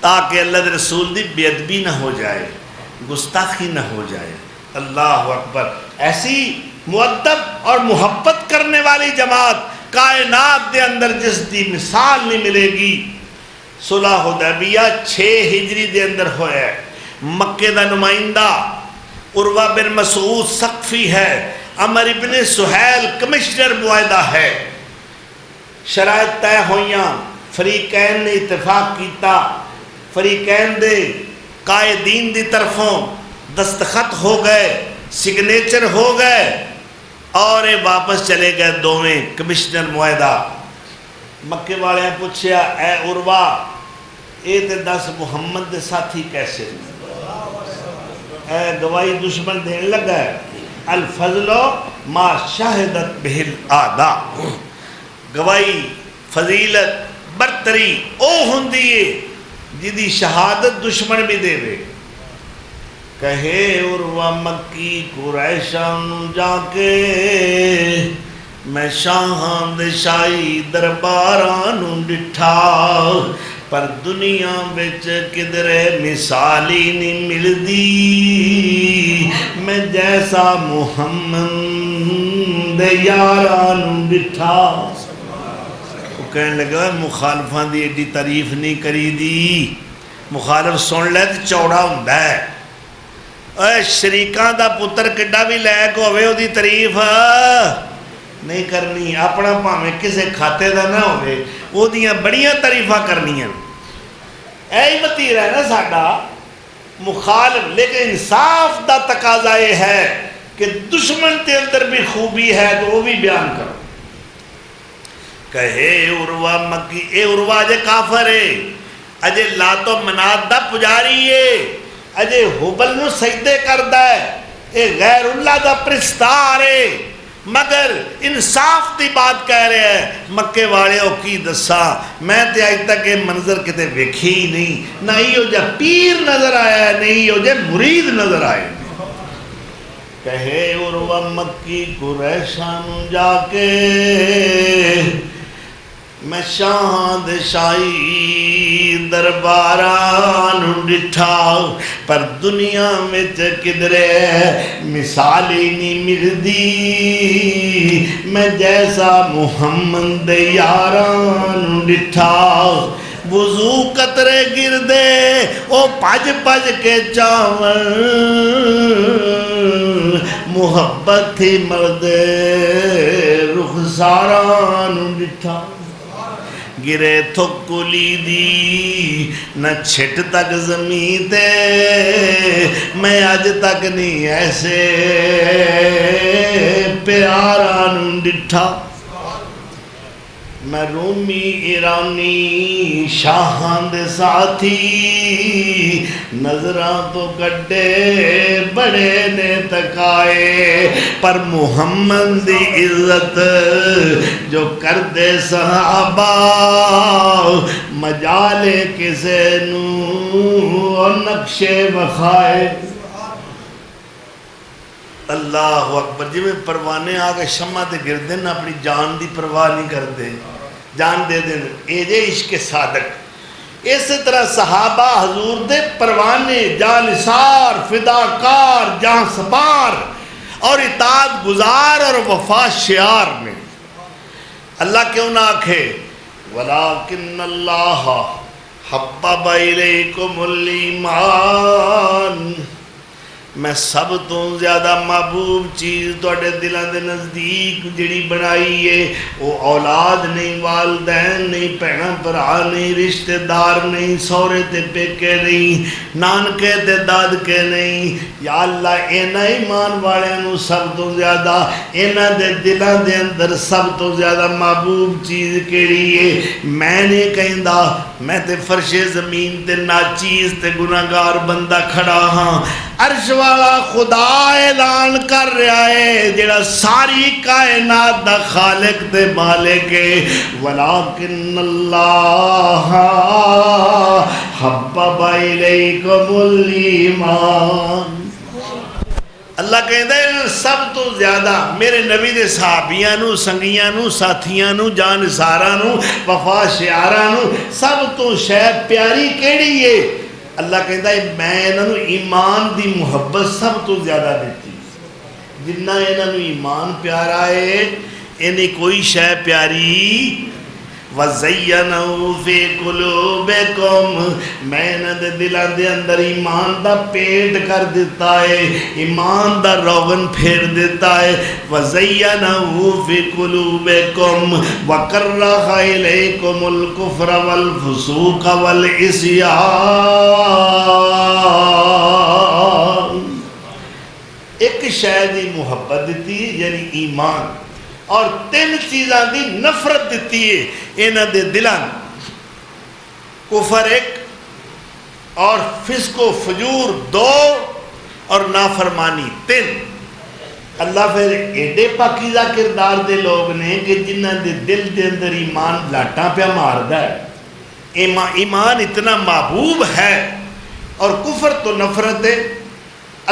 تاکہ اللہ دے رسول دی بے ادبی نہ ہو جائے، گستاخی نہ ہو جائے۔ اللہ اکبر، ایسی مؤدب اور محبت کرنے والی جماعت کائنات دے اندر جس دی مثال نہیں ملے گی۔ صلح حدیبیہ 6 ہجری دے اندر ہویا ہے، مکے دا نمائندہ عروہ بن مسعود ثقفی ہے، عمر ابن سہیل کمشنر معاہدہ ہے، شرائط طے ہویاں، فریقین نے اتفاق کیتا، فریقین دے قائدین دی طرفوں دستخط ہو گئے، سگنیچر ہو گئے اور یہ واپس چلے گئے دوویں کمشنر معاہدہ۔ مکے والے پوچھیا، اے عروہ اے تے دس محمد دے ساتھی کیسے؟ اے گواہی دشمن دین لگا ہے، الفضل ما شاہدت بہل اعداء، گواہی فضیلت برتری او ہوندی ہے جدی شہادت دشمن بھی دے وے۔ کہے عروہ مکی قریشاں جا کے میں شاہاں دے شاہی درباراں نو ڈٹھا، پر دنیا وچ کدرے مثالی نہیں ملدی میں جیسا محمد دے یاراں نو ڈٹھا۔ وہ کہنے لگا مخالفاں دی ایڈی تعریف نہیں کری دی، مخالف سن لے تو چوڑا ہوندا ہے، اے شریکاں دا پتر کڈا بھی لائق ہوئے او دی تعریف نہیں کرنی، اپنا پاویں کسے کھاتے دا نہ ہوئے او دیاں بڑیاں تعریفاں کرنیاں۔ اے ہی وتیرا ہے نا ساڈا مخالف، لیکن انصاف دا تقاضا یہ ہے کہ دشمن کے اندر بھی خوبی ہے تو وہ بھی بیان کرو۔ کہے عروہ مکی، اے عروہ اجے کافر ہے، اجے لات و منات دا پجاری ہے، اجے حبل نو سجدے کردا ہے، اے غیر اللہ دا پرستار ہے، مگر انصاف دی بات کہہ رہے ہیں۔ مکے والے او کی دسا، میں تے آج تک یہ منظر کتے ویکھی ہی نہیں، نہ ہی ہو جا پیر نظر آیا ہے، نہیں ہو جا مرید نظر آئے۔ کہے عروہ مکی قریشاں جا کے میں شاہاں دے شاہی درباراں نو ڈٹھا، پر دنیا وچ کدرے مثالی نہیں ملدی میں جیسا محمد دے یاراں نو ڈٹھا۔ وضو قطرے گردے او پج پج کے چاون، محبت تھی مردے رخساراں نو ڈٹھا۔ گرے تھکلی دی نہ چھٹ تک زمین تے، میں آج تک نہیں ایسے پیارا نو ڈٹھا۔ میں رومی ایرانی شاہاں دے ساتھی، نظراں تو کڈے بڑے نے تکائے، پر محمد دی عزت جو کر دے صحابہ، مجالے کسے نو اور نقشے بخائے۔ اللہ اکبر. جی میں پروانے آ کے شمع تے گردے نا اپنی جان دی پرواہ نہیں کرتے, جان دے دیں. اے جے عشق صادق. اس طرح صحابہ حضور دے پروانے, جانثار, فداکار, جان سپار اور اطاعت گزار اور وفا شعار میں. اللہ کیوں نہ آکھے وَلَٰكِنَّ اللَّهَ حَبَّبَ إِلَيْكُمُ الْإِيمَانَ, میں سب تو زیادہ محبوب چیز توڑے دلان دے نزدیک جڑی بنائی ہے وہ اولاد نہیں, والدین نہیں, پہنا برا نہیں, رشتہ دار نہیں, سورے تے پیکے نہیں, نانکے تے دادکے نہیں. یا اللہ اینا ایمان والے نو سب تو زیادہ, اینا دے دلان دے اندر سب تو زیادہ محبوب چیز کیڑی ہے. میں نے کہیں دا میں تے فرش زمین تے ناچیز تے گناہگار بندہ کھڑا ہاں. عرش والا خدا اعلان کر رہا ہے جڑا ساری کائنات دا خالق تے مالک ہے, وَلَٰكِنَّ اللَّهَ حَبَّبَ إِلَيْكُمُ الْإِيمَانَ. اللہ کہتا ہے سب تو زیادہ میرے نبی دے صحابیاں نو, سنگیاں نو, ساتھیاں نو, جان ساراں نو, وفا شعاراں نو سب تو شاید پیاری کیڑی ہے. اللہ کہتا ہے میں انہوں ایمان دی محبت سب تو زیادہ دیتی. جنہ انہوں ایمان پیارا ہے انہیں کوئی شے پیاری. وَزَيَّنَهُ فِي قُلُوبِكُمْ, میں انہوں دے دلان دے اندر ایمان دا پیٹ کر دیتا ہے, ایمان دا روغن پھیر دیتا ہے. وَزَيَّنَهُ فِي قُلُوبِكُمْ وَكَرَّهَ إِلَيْكُمُ الْكُفْرَ وَالْفُسُوقَ وَالْعِصْيَانَ. ایک شے دی محبت دیتی یعنی ایمان, اور تین چیزاں دی نفرت دیتی ہے انہاں دے دلان, کفر ایک, اور فسق و فجور دو, اور نافرمانی تین. اللہ پھر ایڈے پاکیزہ کردار دے لوگ نے کہ جنہاں دے دل دے اندر ایمان لاٹاں پہ ماردا ہے. ایمان اتنا محبوب ہے اور کفر تو نفرت ہے,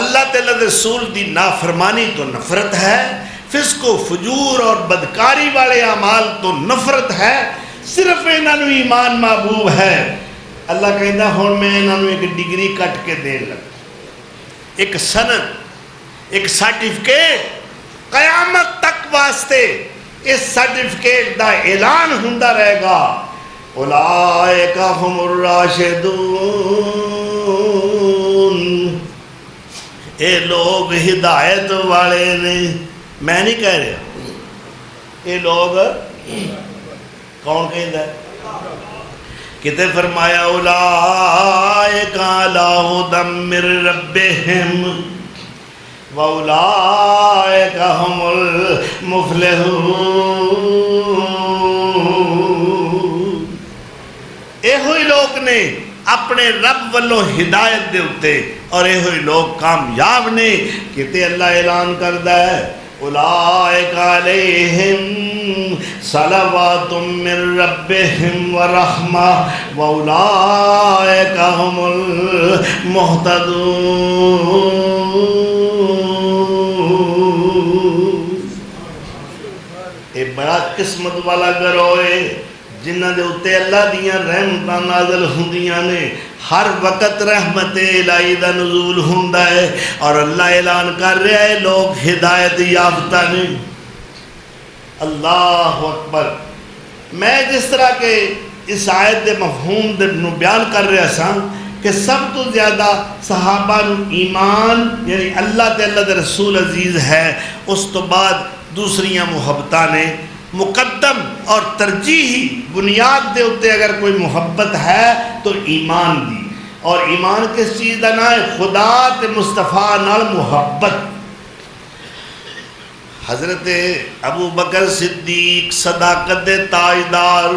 اللہ تعالیٰ دے رسول دی نافرمانی تو نفرت ہے, فسق و فجور اور بدکاری والے اعمال تو نفرت ہے, صرف انہوں نے ایمان محبوب ہے. اللہ کہتا ہوں میں انہوں نے ایک ڈگری کٹ کے دے لگ, ایک سند, ایک سرٹیفکیٹ قیامت تک واسطے. اس سرٹیفکیٹ دا اعلان ہوندا رہے گا اولئک ھم الراشدون, اے لوگ ہدایت والے نے. میں نہیں کہہ رہا, یہ لوگ کون کہتا ہے؟ کتے فرمایا اولئک علی ھدی من ربہم واولئک ھم المفلحون. اے ہوئی لوگ نے اپنے رب والوں ہدایت دے اتے, اور اے ہوئی لوگ کامیاب نے. کتے اللہ اعلان کردہ ہے اولئک علیہم صلوات من ربہم ورحمہ واولئک ھم المہتدون. اے بڑا قسمت والا گروہ ہے جنہ دے اتے اللہ دیاں رحمتاں نازل ہوندیاں نے. ہر وقت رحمت الہی دا نزول ہوندا ہے, اور اللہ اعلان کر رہا ہے لوگ ہدایت یافتہ نے. اللہ اکبر. میں جس طرح کے اس آیت دے مفہوم دے بیان کر رہا سا کہ سب تو زیادہ صحابہ نو ایمان یعنی اللہ تے اللہ دے رسول عزیز ہے, اس تو بعد دوسریاں محبتاں نے. مقدم اور ترجیحی بنیاد دے اتے اگر کوئی محبت ہے تو ایمان دی, اور ایمان کس چیز دا نام ہے؟ خدا تے مصطفیٰ نال محبت. حضرت ابو بکر صدیق صداقت تاجدار,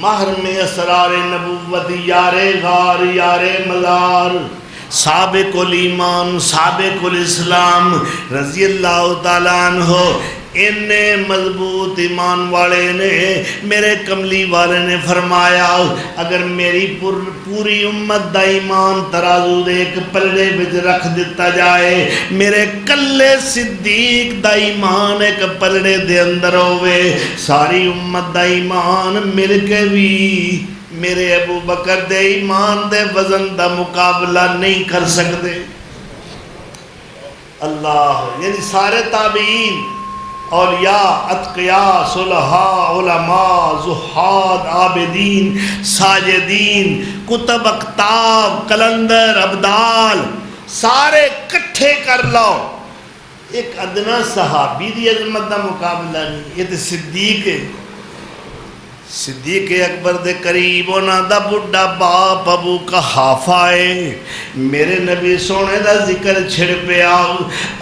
مہر میں اسرار نبوت, یار غار یار مزار, سابق الایمان سابق الاسلام رضی اللہ تعالیٰ عنہ, اتنے مضبوط ایمان والے نے میرے کملی والے نے فرمایا اگر میری پوری امت دا ایمان ترازو دے ایک پلڑے وچ رکھ دیتا جائے، میرے کلے صدیق دا ایمان ایک پلڑے دے اندر ہوئے، ساری امت دا ایمان مل کے بھی میرے ابو بکر دے ایمان دے وزن دا مقابلہ نہیں کر سکتے۔ اللہ، یعنی سارے تابعین، اولیاء، اتقیاء، صلحاء، علماء، زہاد، عابدین، ساجدین، کتب، اقتاب، کلندر، ابدال، سارے کٹھے کر لو، ایک ادنا صحابی دی عظمت دا مقابلہ نہیں۔ یہ تو صدیق ہے، صدیق اکبر دے قریب ہونا دا بڑھا باپ ابو قحافہ ہے، میرے نبی سونے دا ذکر چھڑ پیا،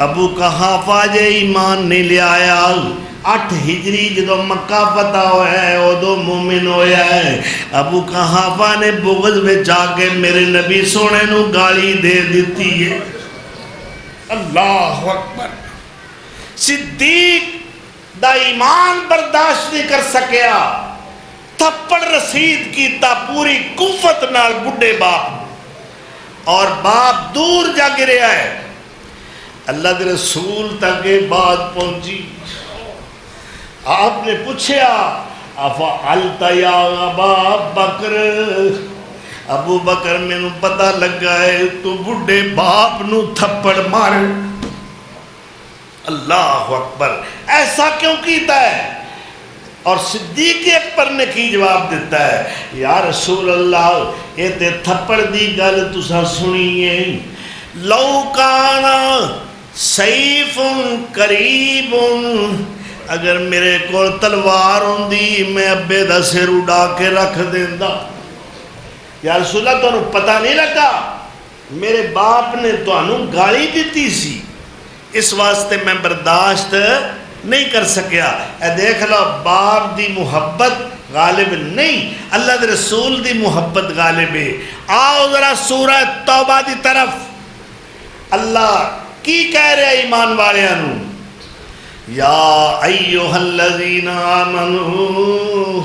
ابو قحافہ جے ایمان نہیں لے آیا، 8 ہجری جدو مکہ فتح ہوا ہے ادو مومن ہویا ہے۔ ابو قحافہ نے بغض میں جا کے میرے نبی سونے نو گالی دے دیتی ہے۔ اللہ اکبر، صدیق دا ایمان برداشت نہیں کر سکیا، تھپڑ رسید کیتا پوری قوت نال بڑھے باپ، اور باپ دور جا گریا ہے۔ اللہ دے رسول تک یہ بات پہنچی، آپ نے پوچھا افعلت یا ابا بکر، ابو بکر میں نو پتہ لگا ہے تو بڑھے باپ نو تھپڑ مار۔ اللہ اکبر، ایسا کیوں کیتا ہے؟ اور صدیق اکبر نے کی جواب دیتا ہے، یا رسول اللہ یہ تے تھپڑ دی گل تسا سنیے، لو کانا سیف قریب، اگر میرے کو تلوار ہوندی میں ابے دا سر اڑا کے رکھ دیندا۔ یا رسول اللہ تانوں پتہ نہیں لگا میرے باپ نے تانوں گالی دیتی سی، اس واسطے میں برداشت نہیں کر سکیا۔ اے دیکھ لو، باپ دی محبت غالب نہیں، اللہ دے رسول دی محبت غالب ہے۔ آؤ ذرا سورہ توبہ دی طرف، اللہ کی کہہ رہے ایمان والیاں، یا ایہا الذین آمنوا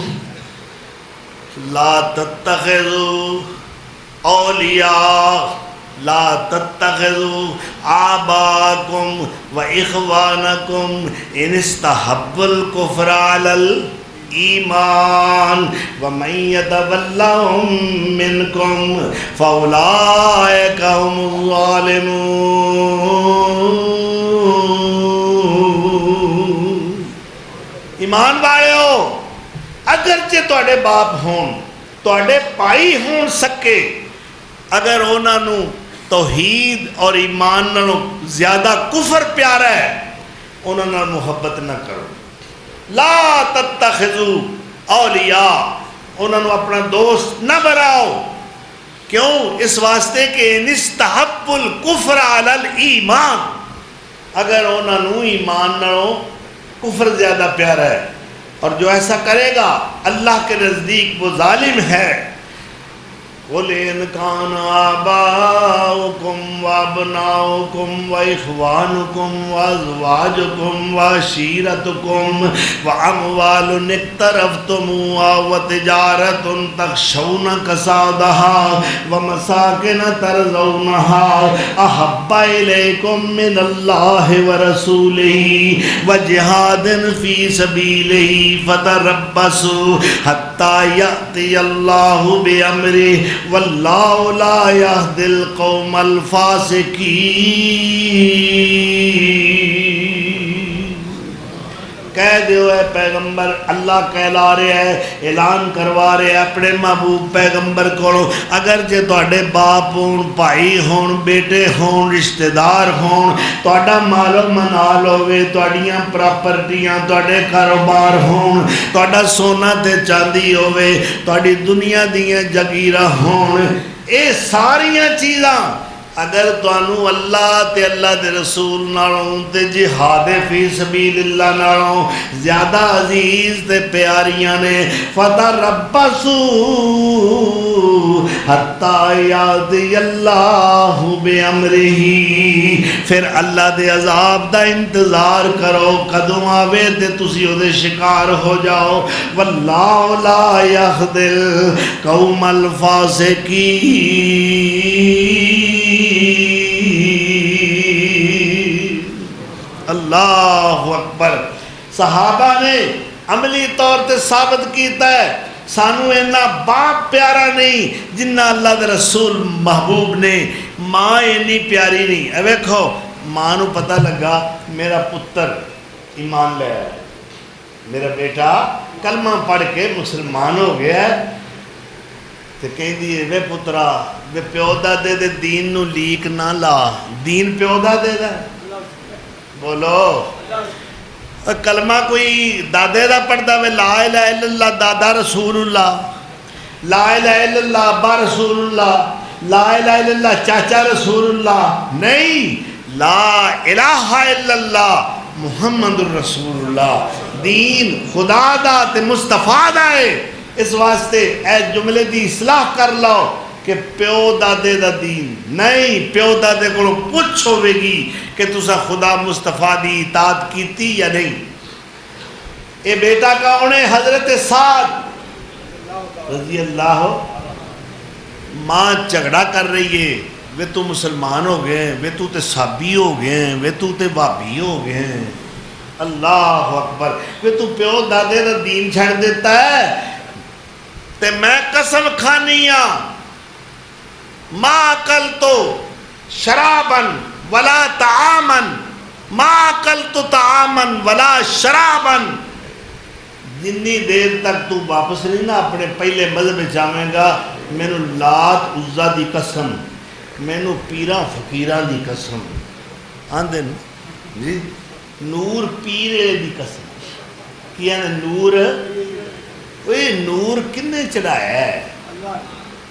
لا تتخذوا اولیاء، لا تتخذوا آباءکم و اخوانکم ان استحبوا الکفر علی الایمان ومن یتولہم منکم فاولئک هم الظالمون۔ ایمان والےو، اگرچہ تواڈے باپ ہون، تواڈے بھائی ہون سکے، اگر انہاں نو توحید اور ایمان نالوں زیادہ کفر پیارا ہے، انہاں نال محبت نہ کرو۔ لا تتخذوا اولیاء، انہاں نو اپنا دوست نہ بناؤ۔ کیوں؟ اس واسطے کہ نستحب الکفر علی الایمان، اگر انہاں نو ایمان نالوں کفر زیادہ پیارا ہے، اور جو ایسا کرے گا اللہ کے نزدیک وہ ظالم ہے۔ قُلْ إِنْ كَانَ آبَاؤُكُمْ وَأَبْنَاؤُكُمْ وَإِخْوَانُكُمْ وَأَزْوَاجُكُمْ وَعَشِيرَتُكُمْ وَأَمْوَالٌ اقْتَرَفْتُمُوهَا وَتِجَارَةٌ تَخْشَوْنَ كَسَادَهَا وَمَسَاكِنَ تَرْضَوْنَهَا أَحَبَّ إِلَيْكُم مِّنَ اللَّهِ وَرَسُولِهِ وَجِهَادٍ فِي سَبِيلِهِ فَتَرَبَّصُوا حَتَّى يَأْتِيَ اللَّهُ بِأَمْرِهِ واللہ لا یہدی القوم الفاسقین۔ کہہ دیو اے پیغمبر، اللہ کہلا رہے ہیں، اعلان کروا رہے ہیں اپنے محبوب پیغمبر کو، اگر جے تواڈے باپ ہون، بھائی ہون، بیٹے ہون، رشتہ دار ہون، تواڈا مال و منال ہوئے، تواڈیاں پراپرٹیاں، تواڈے کاروبار ہون، تواڈا سونا تے چاندی ہوئے، تواڈی دنیا دیاں جگیرہ ہون، اے ساریاں چیزاں اگر تانوں اللہ تے اللہ دے رسول نالوں تے جہاد فی سبیل اللہ نالوں زیادہ عزیز تے پیاریاں نے فتربصوا حتی یاتی اللہ بامرہ، پھر اللہ دے عذاب دا انتظار کرو، کدوں آوے تے تسی او دے شکار ہو جاؤ۔ واللہ لا یہدی القوم الفاسقین۔ اللہ اکبر۔ صحابہ نے عملی طور تے ثابت کیتا ہے سانو اینا باپ پیارا نہیں جنہ اللہ دے رسول محبوب نے، ماں اینی پیاری نہیں۔ اے ویکھو ماں نو پتہ لگا میرا پتر ایمان لے آیا، میرا بیٹا کلمہ پڑھ کے مسلمان ہو گیا ہے، تے کہیں دیئے وے پترا وے پیو دا دے دے دین نو لیک نہ لا، دین پیو دا دے دے بولو۔ کلمہ کوئی دادے دا پڑھدا وے لا الہ الا اللہ دادا رسول اللہ، لا الہ الا اللہ ابا رسول اللہ، لا الہ الا اللہ چاچا رسول اللہ، نہیں، لا الہ الا اللہ محمد الرسول اللہ، دین خدا دا تے مصطفیٰ دا ہے۔ اس واسطے اے جملے دی اصلاح کر لو کہ پیو دادے دا دین نہیں، پیو دادے کو پوچھ ہوئے گی کہ تسا خدا مصطفیٰ دی اطاعت کیتی یا نہیں۔ اے بیٹا کون ہے؟ حضرت سعد رضی اللہ۔ ماں جھگڑا کر رہی ہے وے تو مسلمان ہو گئے ہیں، وے تو تے صحابی ہو گئے ہیں، وے تو تے وہابی ہو گئے ہیں۔ اللہ اکبر۔ وے تو پیو دادے دا دین چھڑ دیتا ہے تے میں قسم کھانی ہاں ما اکلت شرابا ولا طعاما، ما اکلت طعاما ولا شرابا، جنی دیر تک تو واپس نہیں نا اپنے پہلے مذہب جاویں گا، میں نو لات عزا دی قسم، میں نو پیران فقیران دی قسم، آندھے جی نور پیرے دی قسم، کیا نا نور، وہ نور کنے چڑھایا ہے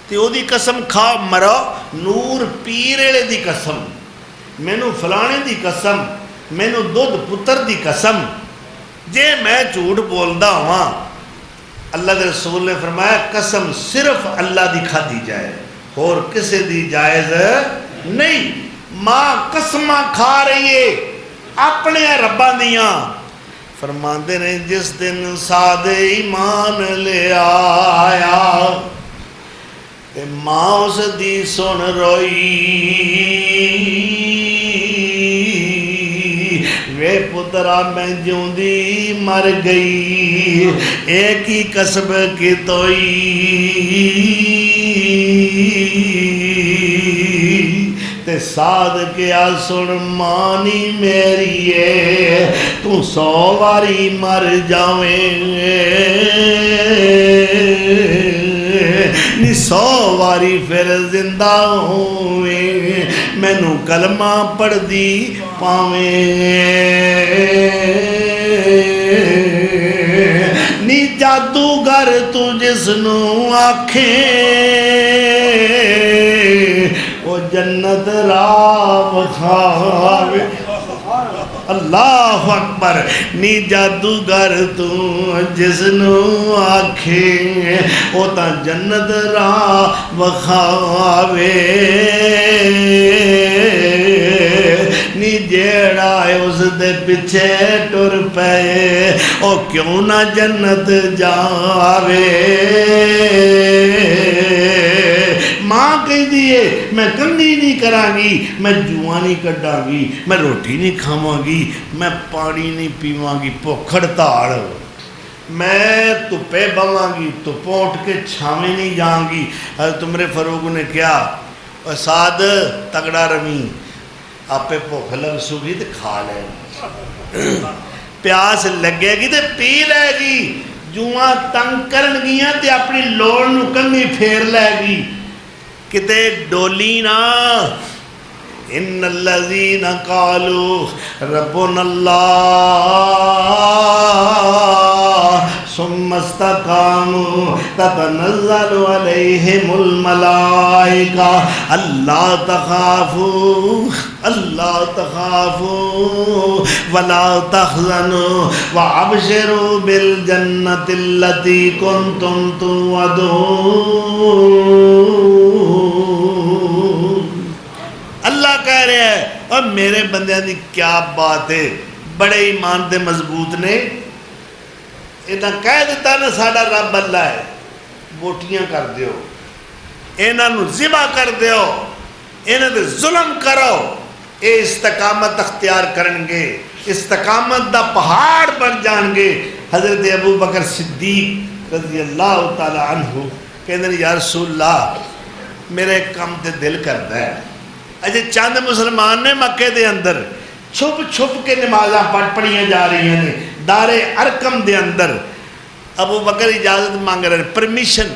تے او دی قسم کھا مرو، نور پیرے دی قسم، میں نو فلانے دی قسم، میں نو دودھ پتر دی قسم، جے میں جھوٹ بولدا ہوا اللہ دے رسول نے فرمایا قسم صرف اللہ دی کھا دی جائے اور کسے دی جائز نہیں۔ ماں قسمہ کھا رہی ہے اپنے رباں دیاں، فرماندے نے جس دن سعد ایمان لے آیا تے ماں اس دی سن روئی، وے پترا میں جوندی مر گئی، ایک ہی کسب کی توئی، تے سعد کیا سن مانی میری ہے تو 100 واری مر جاویں، نی 100 واری پھر زندہ ہوئیں، میں نو کلمہ پڑھ دی پاویں، نی جادوگر تو جس نو آکھیں وہ جنت راہ کھاوے۔ اللہ اکبر۔ نی جادوگر تو جس نو آکھیں وہ تا جنت راہ وکھاوے، نی جیڑا ہے اس دے پیچھے ٹر پئے او کیوں نہ جنت جاوے۔ ماں کہہ دیئے میں کنی نہیں کراں گی، میں جوان نہیں کڈاں گی، میں روٹی نہیں کھاواں گی، میں پانی نہیں پیواں گی، بھوک ہڑتال، میں تپے بواں گی، تپوں اٹھ کے چھاویں نہیں جاؤں گی۔ حضرت عمر فاروق نے کیا سعد تگڑا رویں، آپ پہ بھوک لگ سوگی تو کھا لے گی، پیاس لگے گی تو پی لے گی، جوان تنگ کرن گیاں تے اپنی لوڑ نو کنی پھیر لے گی، کتے ڈولی نا۔ ان الذین قالوا ربنا اللہ ثم استقاموا تتنزل عليهم الملائكة ألا تخافوا ولا تحزنوا وأبشروا بالجنة التي كنتم توعدون. اللہ کہہ رہے ہیں اور میرے بندیاں دی کیا بات ہے، بڑے ایمان دے مضبوط نے. انہاں کہہ دیتا نا ساڈا رب اللہ ہے، بوٹیاں کر دیو، انہاں نو ذبح کر دیو، انہاں دے ظلم کرو، اے استقامت اختیار کرن گے، استقامت دا پہاڑ بن جان گے. حضرت ابو بکر صدیق رضی اللہ تعالی عنہ کہندے یا رسول اللہ میرے ایک کام تے دل کردا ہے. اجے چند مسلمان نے مکے دے اندر چھپ چھپ کے نمازاں پڑھیاں جا رہی ہیں دار ارکم دے اندر. ابو بکر اجازت مانگ رہے ہیں، پرمیشن،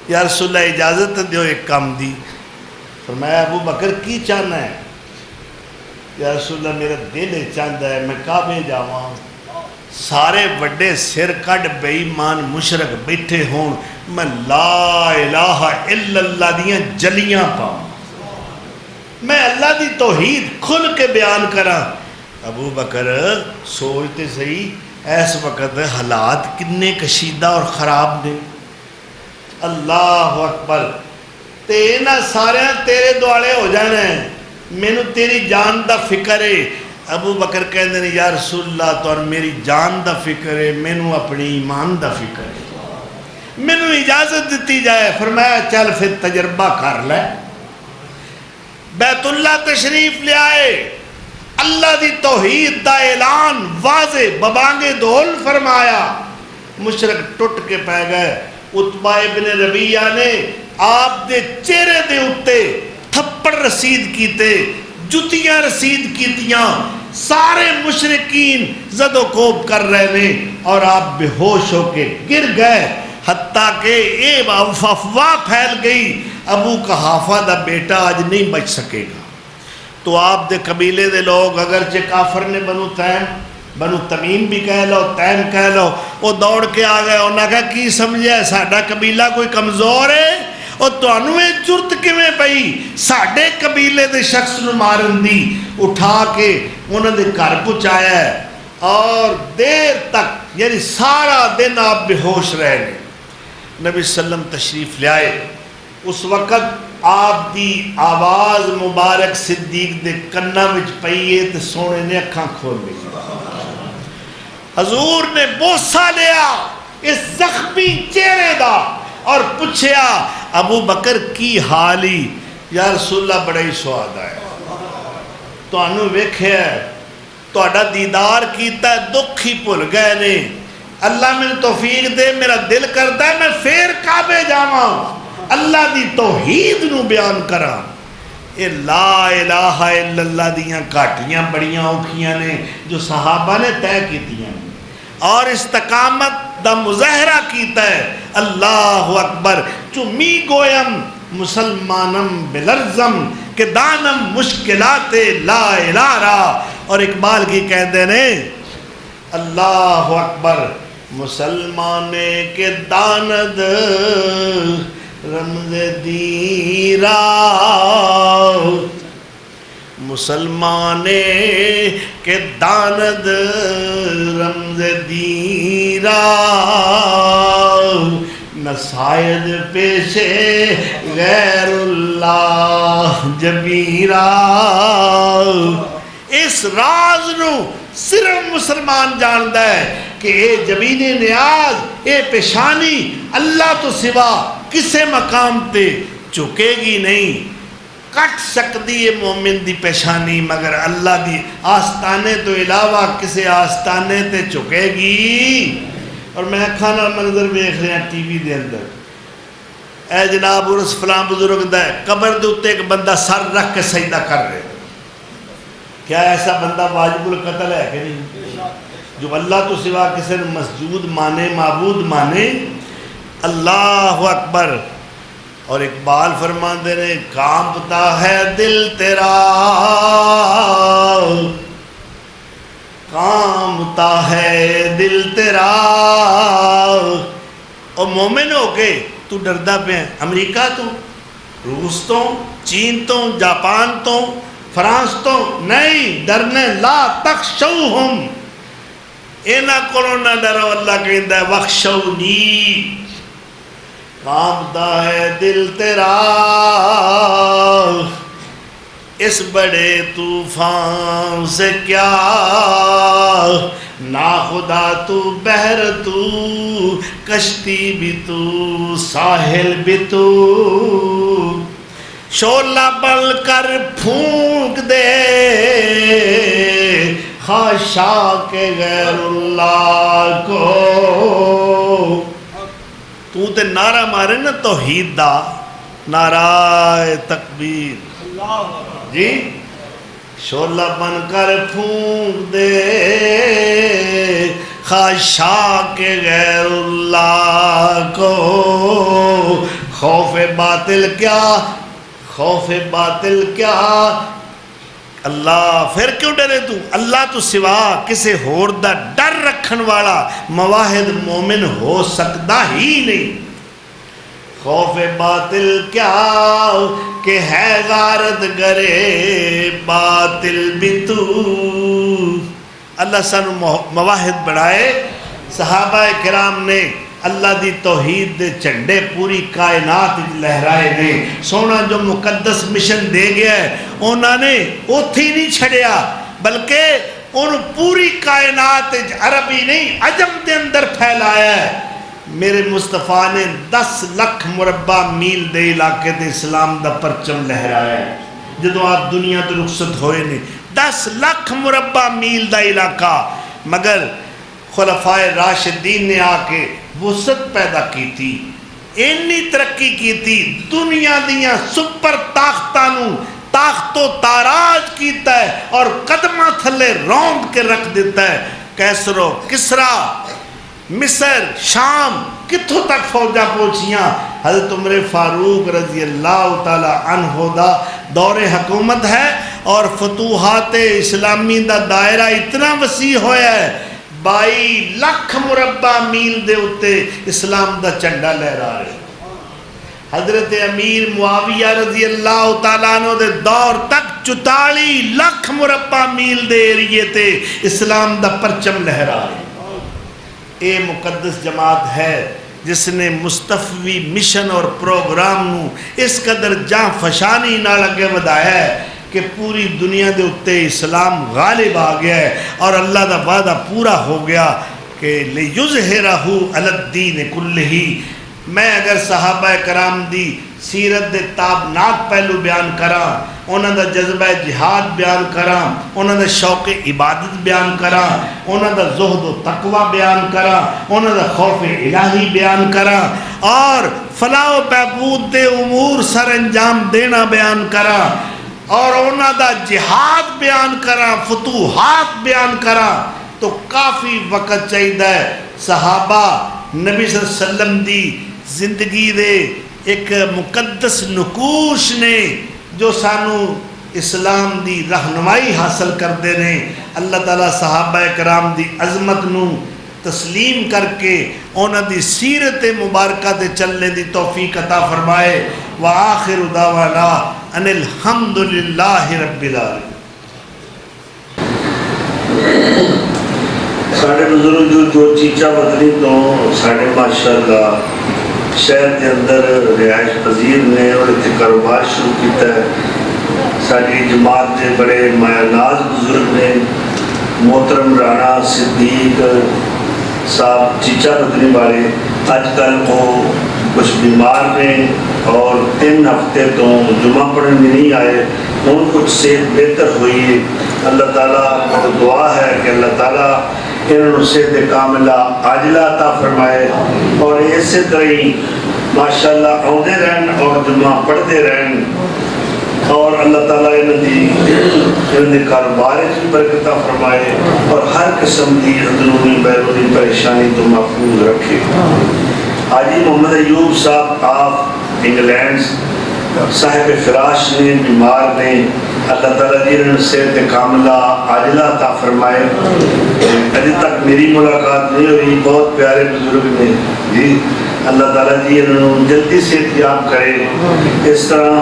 یا رسول اللہ اجازت دیو ایک کام دی. فرمایا ابو بکر کی چاہنا ہے؟ یا رسول اللہ میرا دل چاہتا ہے میں کعبے جاواں، سارے وڈے سر کڈ بے ایمان مشرک بیٹھے ہون، میں لا الہ الا اللہ دیاں جلیاں پاؤں، میں اللہ دی توحید کھل کے بیان کراں. ابو بکر سوچتے صحیح اس وقت حالات کنے کشیدہ اور خراب نے. اللہ اکبر. تے نہ سارے تیرے دوالے ہو جانا ہے، مینو تیری جان دا فکر ہے. ابو بکر کہندے نے یا رسول اللہ تو میری جان دا فکر ہے، مینو اپنی ایمان دا فکر ہے، مینو اجازت دیتی جائے. فرمایا چل پھر تجربہ کر لے. بیت اللہ تشریف لے آئے، اللہ دی توحید دا اعلان واضح ببانگے دول فرمایا. مشرک ٹوٹ کے پہ گئے. عتبہ ابن ربیعہ نے آپ دے چہرے دے اتے تھپڑ رسید کیتے، جتیاں رسید کیتیاں. سارے مشرکین زد و کوب کر رہے نے اور آپ بے ہوش ہو کے گر گئے، حتیٰ کہ ایک افواہ پھیل گئی ابو قحافہ دا بیٹا آج نہیں بچ سکے گا. تو آپ دے قبیلے دے لوگ اگرچہ کافر نے بنو تمیم بھی کہہ لو، تیم کہہ لو، وہ دوڑ کے آ گئے. انہوں نے کہا کی سمجھے ساڈا قبیلہ کوئی کمزور ہے؟ اور تانوں یہ جرت کیویں پئی ساڈے قبیلے دے شخص نو مارن دی؟ اٹھا کے انہوں نے گھر پہنچایا ہے اور دیر تک یعنی سارا دن آپ بے ہوش رہے. نبی صلی اللہ علیہ وسلم تشریف لے آئے. اس وقت آپ دی آواز مبارک صدیق دے کناں وچ پئی ہے تے سونے نے اکھاں کھول لی. حضور نے بوسہ لیا اس زخمی چہرے دا اور پوچھیا ابو بکر کی حالی؟ یا رسول اللہ بڑا ہی سواد آیا، تانوں ویکھیا تہاڈا دیدار کیتا ہے، دکھ ہی بھل گئے نے. اللہ میں توفیق دے، میرا دل کرتا ہے میں پھر کعبے جاواں، اللہ دی توحید نو بیان کراں. اے لا الہ الا اللہ دیاں گھاٹیاں بڑیاں اوکھیاں نے جو صحابہ نے طے کیتیاں اور استقامت دا مظاہرہ کیتا ہے. اللہ اکبر. چمی گویم مسلمانم بلرزم کہ دانم مشکلات لا الہ را. اور اقبال کی کہتے ہیں اللہ اکبر. مسلمانے کے داند رمز دیرا، مسلمانے کے داند رمز دیرا، نسائد پیشے غیر اللہ جبیرا. اس راز نو صرف مسلمان جاندا ہے کہ اے جبین نیاز، اے پیشانی اللہ تو سوا کسے مقام تے چکے گی نہیں. کٹ سکتی ہے مومن دی پیشانی مگر اللہ دی آستانے تو علاوہ کسے آستانے تے چکے گی. اور میں کھانا منظر دیکھ رہا ٹی وی دے اندر، اے جناب عرس فلاں بزرگ دا ہے، قبر دے اتے ایک بندہ سر رکھ کے سجدہ کر رہے. کیا ایسا بندہ واجب القتل ہے کہ نہیں؟ جو اللہ تو سوا کسی نے مسجود مانے، معبود مانے. اللہ اکبر. اور اقبال فرماندے نے کانپتا ہے دل تیرا، کانپتا ہے دل تیرا. اور مومن ہو کے تو ڈردا پہ ہے امریکہ تو، روس تو، چین تو، جاپان تو، فرانس تو نہیں ڈرنے. لا تخشوہم، اینا کولوں نہ ڈرو. اللہ کہتا ہے وخشونی. کانپتا ہے دل تیرا اس بڑے طوفان سے کیا. ناخدا تو بحر تو، کشتی بھی تو، ساحل بھی تو. شعلہ بن کر پھونک دے خاشاک غیر اللہ کو. تو تے نعرہ مارے نا توحید دا، نعرہ تکبیر جی. شعلہ بن کر پھونک دے خاشاک غیر اللہ کو. خوف باطل کیا، خوف باطل کیا. اللہ پھر کیوں ڈرے تو؟ اللہ تو سوا کسے ہور دا ڈر رکھن والا مواحد مومن ہو سکتا ہی نہیں. خوف باطل کیا کہ ہے غارت گرے باطل بھی تو. اللہ سانو مواحد بڑھائے. صحابہ کرام نے اللہ دی توحید دے جھنڈے پوری کائنات لہرائے نے. سونا جو مقدس مشن دے گیا ہے انہوں نے اوتھے ہی نہیں چھڑیا، بلکہ ان پوری کائنات عربی نہیں عجم دے اندر پھیلایا ہے. میرے مصطفیٰ نے 10 لاکھ مربع میل دے علاقے دے اسلام دا پرچم لہرایا ہے. جدو آپ دنیا تو رخصت ہوئے نہیں 10 لاکھ مربع میل دا علاقہ. مگر خلفائے راشدین نے آ کے وسعت پیدا کی تھی، اینی ترقی کی تھی. دنیا دیاں سپر طاقتانوں طاقت و تاراج کیتا ہے اور قدمہ تھلے روند کے رکھ دیتا ہے. کیسر و کسرا، مصر، شام کتھوں تک فوجہ پہنچیاں. حضرت عمر فاروق رضی اللہ تعالی عنہ دا دور حکومت ہے اور فتوحات اسلامی دا دائرہ اتنا وسیع ہویا ہے. 22 لاکھ مربع میل دے اتے اسلام دا چنڈا لہرا رہے. حضرت امیر معاویہ رضی اللہ تعالیٰ عنہ دے دور تک 44 لاکھ مربع میل دے ایریے تے اسلام دا پرچم لہرا رہے. اے مقدس جماعت ہے جس نے مصطفی مشن اور پروگرام نو اس قدر جان فشانی نہ لگے ودایا ہے کہ پوری دنیا دے اتے اسلام غالب آ گیا ہے. اور اللہ دا وعدہ پورا ہو گیا کہ لِيُظْهِرَهُ عَلَى الدِّينِ كُلِّهِ. میں اگر صحابہ کرام دی سیرت دے تابناک پہلو بیان کراں، انہاں دا جذبہ جہاد بیان کراں، انہاں دا شوق عبادت بیان کراں، انہاں دا زہد و تقوی بیان کراں، انہاں دا خوف الہی بیان کراں، اور فلاح و بہبود دے امور سر انجام دینا بیان کراں، اور انہاں دا جہاد بیان کراں، فتوحات بیان کراں، تو کافی وقت چاہیے. صحابہ نبی صلی اللہ علیہ وسلم دی زندگی دے ایک مقدس نقوش نے جو سانو اسلام دی رہنمائی حاصل کردے نے. اللہ تعالیٰ صحابہ کرام دی عظمت نو تسلیم کر کے انہاں دی سیرت مبارکہ تے چلنے دی توفیق عطا فرمائے. وآخر دعوانا ان الحمدللہ رب العالمین. ساڑھے بزرگ جو چیچا بدلی تو ساڑھے ماشاءاللہ شہر کے اندر رہائش پذیر نے اور اتنے کاروبار شروع کیتا ہے. ساری جماعت کے بڑے مایا ناز بزرگ نے محترم رانا صدیق صاحب چیچا بدلی والے آج کل وہ کچھ بیمار نے اور 3 ہفتے تو جمعہ پڑھنے نہیں آئے. ان کچھ صحت بہتر ہوئی ہے. اللہ تعالیٰ کو دعا ہے کہ اللہ تعالیٰ انہوں نے صحت کاملہ عاجلہ عطا فرمائے اور اسی طرح ہی ماشاءاللہ آتے رہن اور جمعہ پڑھتے رہن. اور اللہ تعالیٰ انہوں کاروبار کی برکت فرمائے اور ہر قسم کی اندرونی بیرونی پریشانی تو محفوظ رکھے. حاجی محمد ایوب صاحب آپ انگلینڈ صاحب فراش نے، بیمار نے، اللہ تعالیٰ جی نے صحت کاملہ عاجلہ عطا فرمائے. ابھی تک میری ملاقات نہیں ہوئی، بہت پیارے بزرگ نے جی، اللہ تعالیٰ جی انہوں جلدی صحت یاب کرے. اس طرح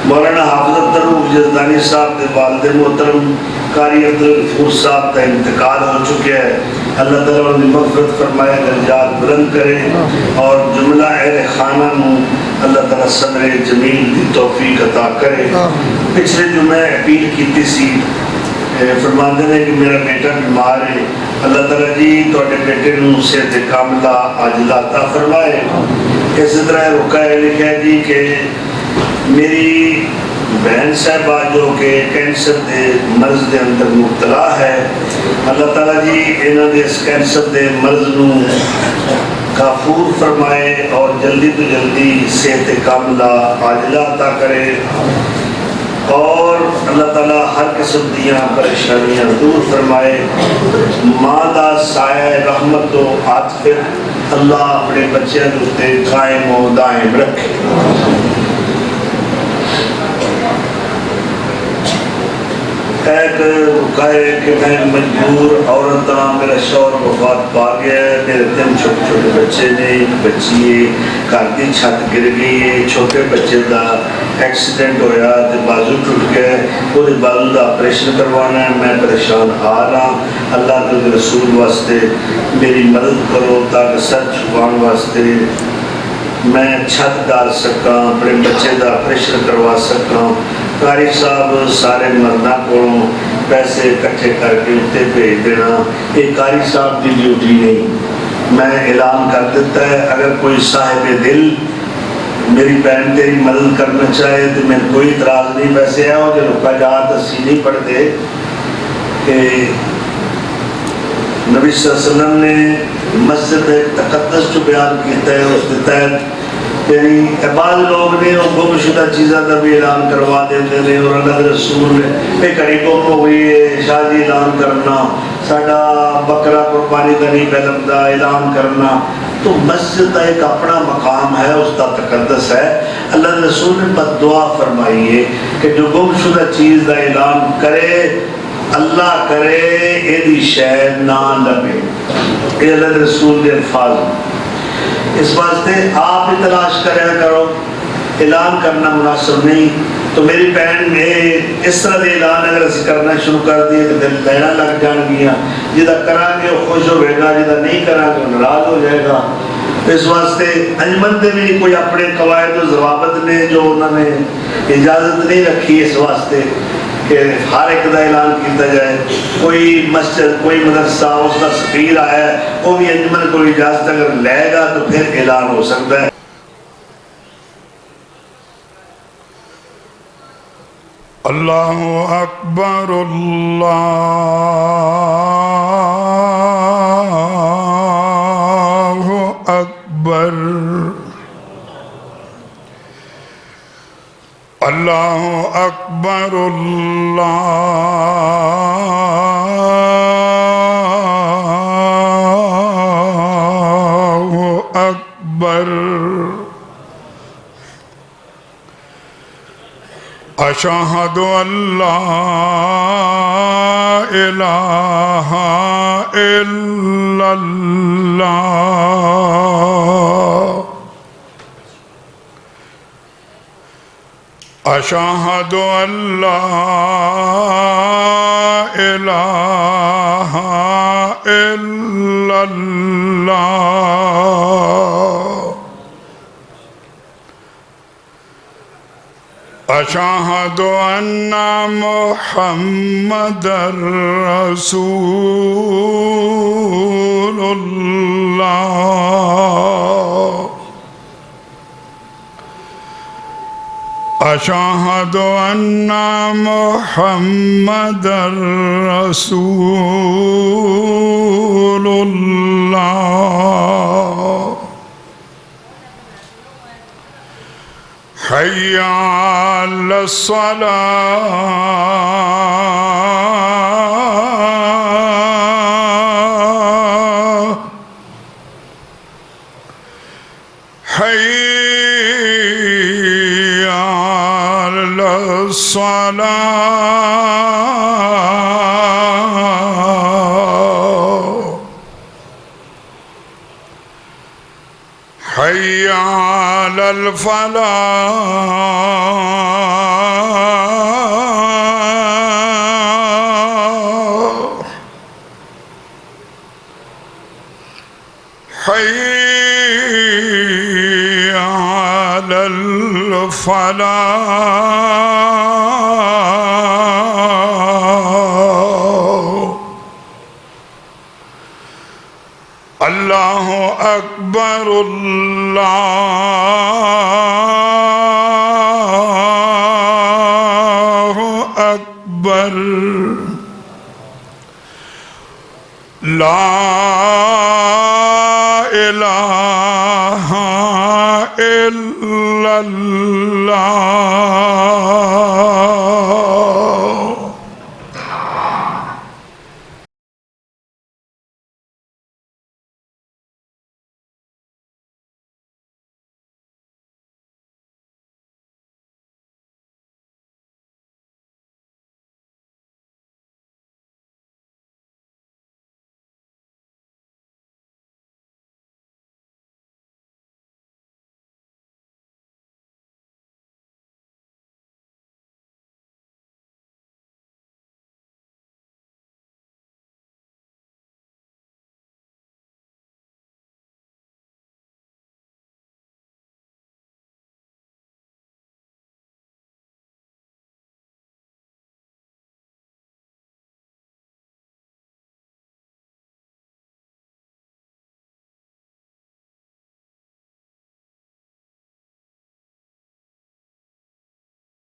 مولانا حافظ عبدالروف جزدانی صاحب کے والد محترم قاری عبدالغفور صاحب کا انتقال ہو چکا ہے. اللہ تعالیٰ انہیں مغفرت فرمائے، درجات بلند کرے، اور جملہ اہل خانہ نو اللہ تعالیٰ صبر جمیل دی توفیق عطا کرے. پچھلے جمعے اپیل کی سی، فرماندے نے کہ میرا بیٹا بیمار ہے، اللہ تعالیٰ جی تواڈے بیٹے نو صحت کاملہ عاجلہ عطا فرمائے. اسی طرح رکا ہے لکھا جی کہ میری بہن صاحبہ جو کہ کینسر دے مرض دے اندر مبتلا ہے، اللہ تعالیٰ جی انہوں نے اس کینسر دے مرض نو غفور فرمائے اور جلدی تو جلدی صحت کاملہ عاجلہ عطا کرے، اور اللہ تعالیٰ ہر قسم دیاں پریشانیاں دور فرمائے. ماں دا سایہ رحمت و عاطفت اللہ اپنے بچیاں دوتے قائم و دائم رکھے. ایک کہے کہ میں مجبور عورت ہاں، میرا شوہر وفات پا گیا ہے، میرے 3 چھوٹے چھوٹے بچے نے، ایک بچی ہے، گھر کی چھت گر گئی ہے، چھوٹے بچے دا ایکسیڈنٹ ہویا تے بازو ٹوٹ گیا، وہ بازو دا آپریشن کروانا ہے. میں پریشان آ رہا، اللہ کے رسول واسطے میری مدد کرو تاکہ سر چھپان واسطے میں چھت ڈال سکاں، اپنے بچے دا آپریشن کروا سکاں. قاری صاحب سارے مردہ کو پیسے اکٹھے کر کے اتنے بھیج دینا، یہ قاری صاحب کی ڈیوٹی نہیں. میں اعلان کر دیتا ہے، اگر کوئی صاحب دل میری بہن تیری مدد کرنا چاہے تو میں کوئی اعتراض نہیں. ویسے ہے وہ جو رکا جات اسی نہیں پڑھتے کہ نبی صلی اللہ علیہ وسلم نے مسجد تقدس جو بیان کیتا ہے اس کے تحت یعنی بعض لوگ نے گم شدہ چیزاں کا بھی اعلان کروا دیتے ہیں، اور اللہ کے رسول نے ایک گھڑی گم ہو گئی ہے شادی اعلان کرنا، ساڈا بکرا قربانی کا نہیں پہلم دا اعلان کرنا. تو مسجد کا ایک اپنا مقام ہے، اس کا تقدس ہے. اللہ کے رسول نے بد دعا فرمائی ہے کہ جو گم شدہ چیز کا اعلان کرے اللہ کرے ایدی شے نہ لبے. یہ اللہ کے رسول کے الفاظ. اس واسطے آپ ہی تلاش کریا کرو، اعلان کرنا مناسب نہیں. تو میری بہن میں اس طرح دے اعلان اگر اسی کرنا شروع کر دیے تو دل بہنا لگ جان گیا، جدا کران گے وہ خوش ہوئے گا، جدا نہیں کران گے وہ ناراض ہو جائے گا. اس واسطے انجمن دے بھی کوئی اپنے قواعد و ضوابط نے جو انہوں نے اجازت نہیں رکھی اس واسطے کہ ہر ایک دا اعلان کیتا جائے. کوئی مسجد کوئی مدرسہ اس کا سفیر آیا ہے وہ بھی انجمن کو اجازت اگر لے گا تو پھر اعلان ہو سکتا ہے. اللہ اکبر اللہ اکبر اللہ اکبر اللہ اکبر. اشہد ان لا الہ الا اللہ اشہد ان لا الہ الا اللہ اشہد ان محمد رسول اللہ اشہد ان محمد رسول اللہ حی علی الصلاة حی الصلاة حي على الفلاح حي على الفلاح اللہ اکبر اللہ اکبر لا الہ الا اللہ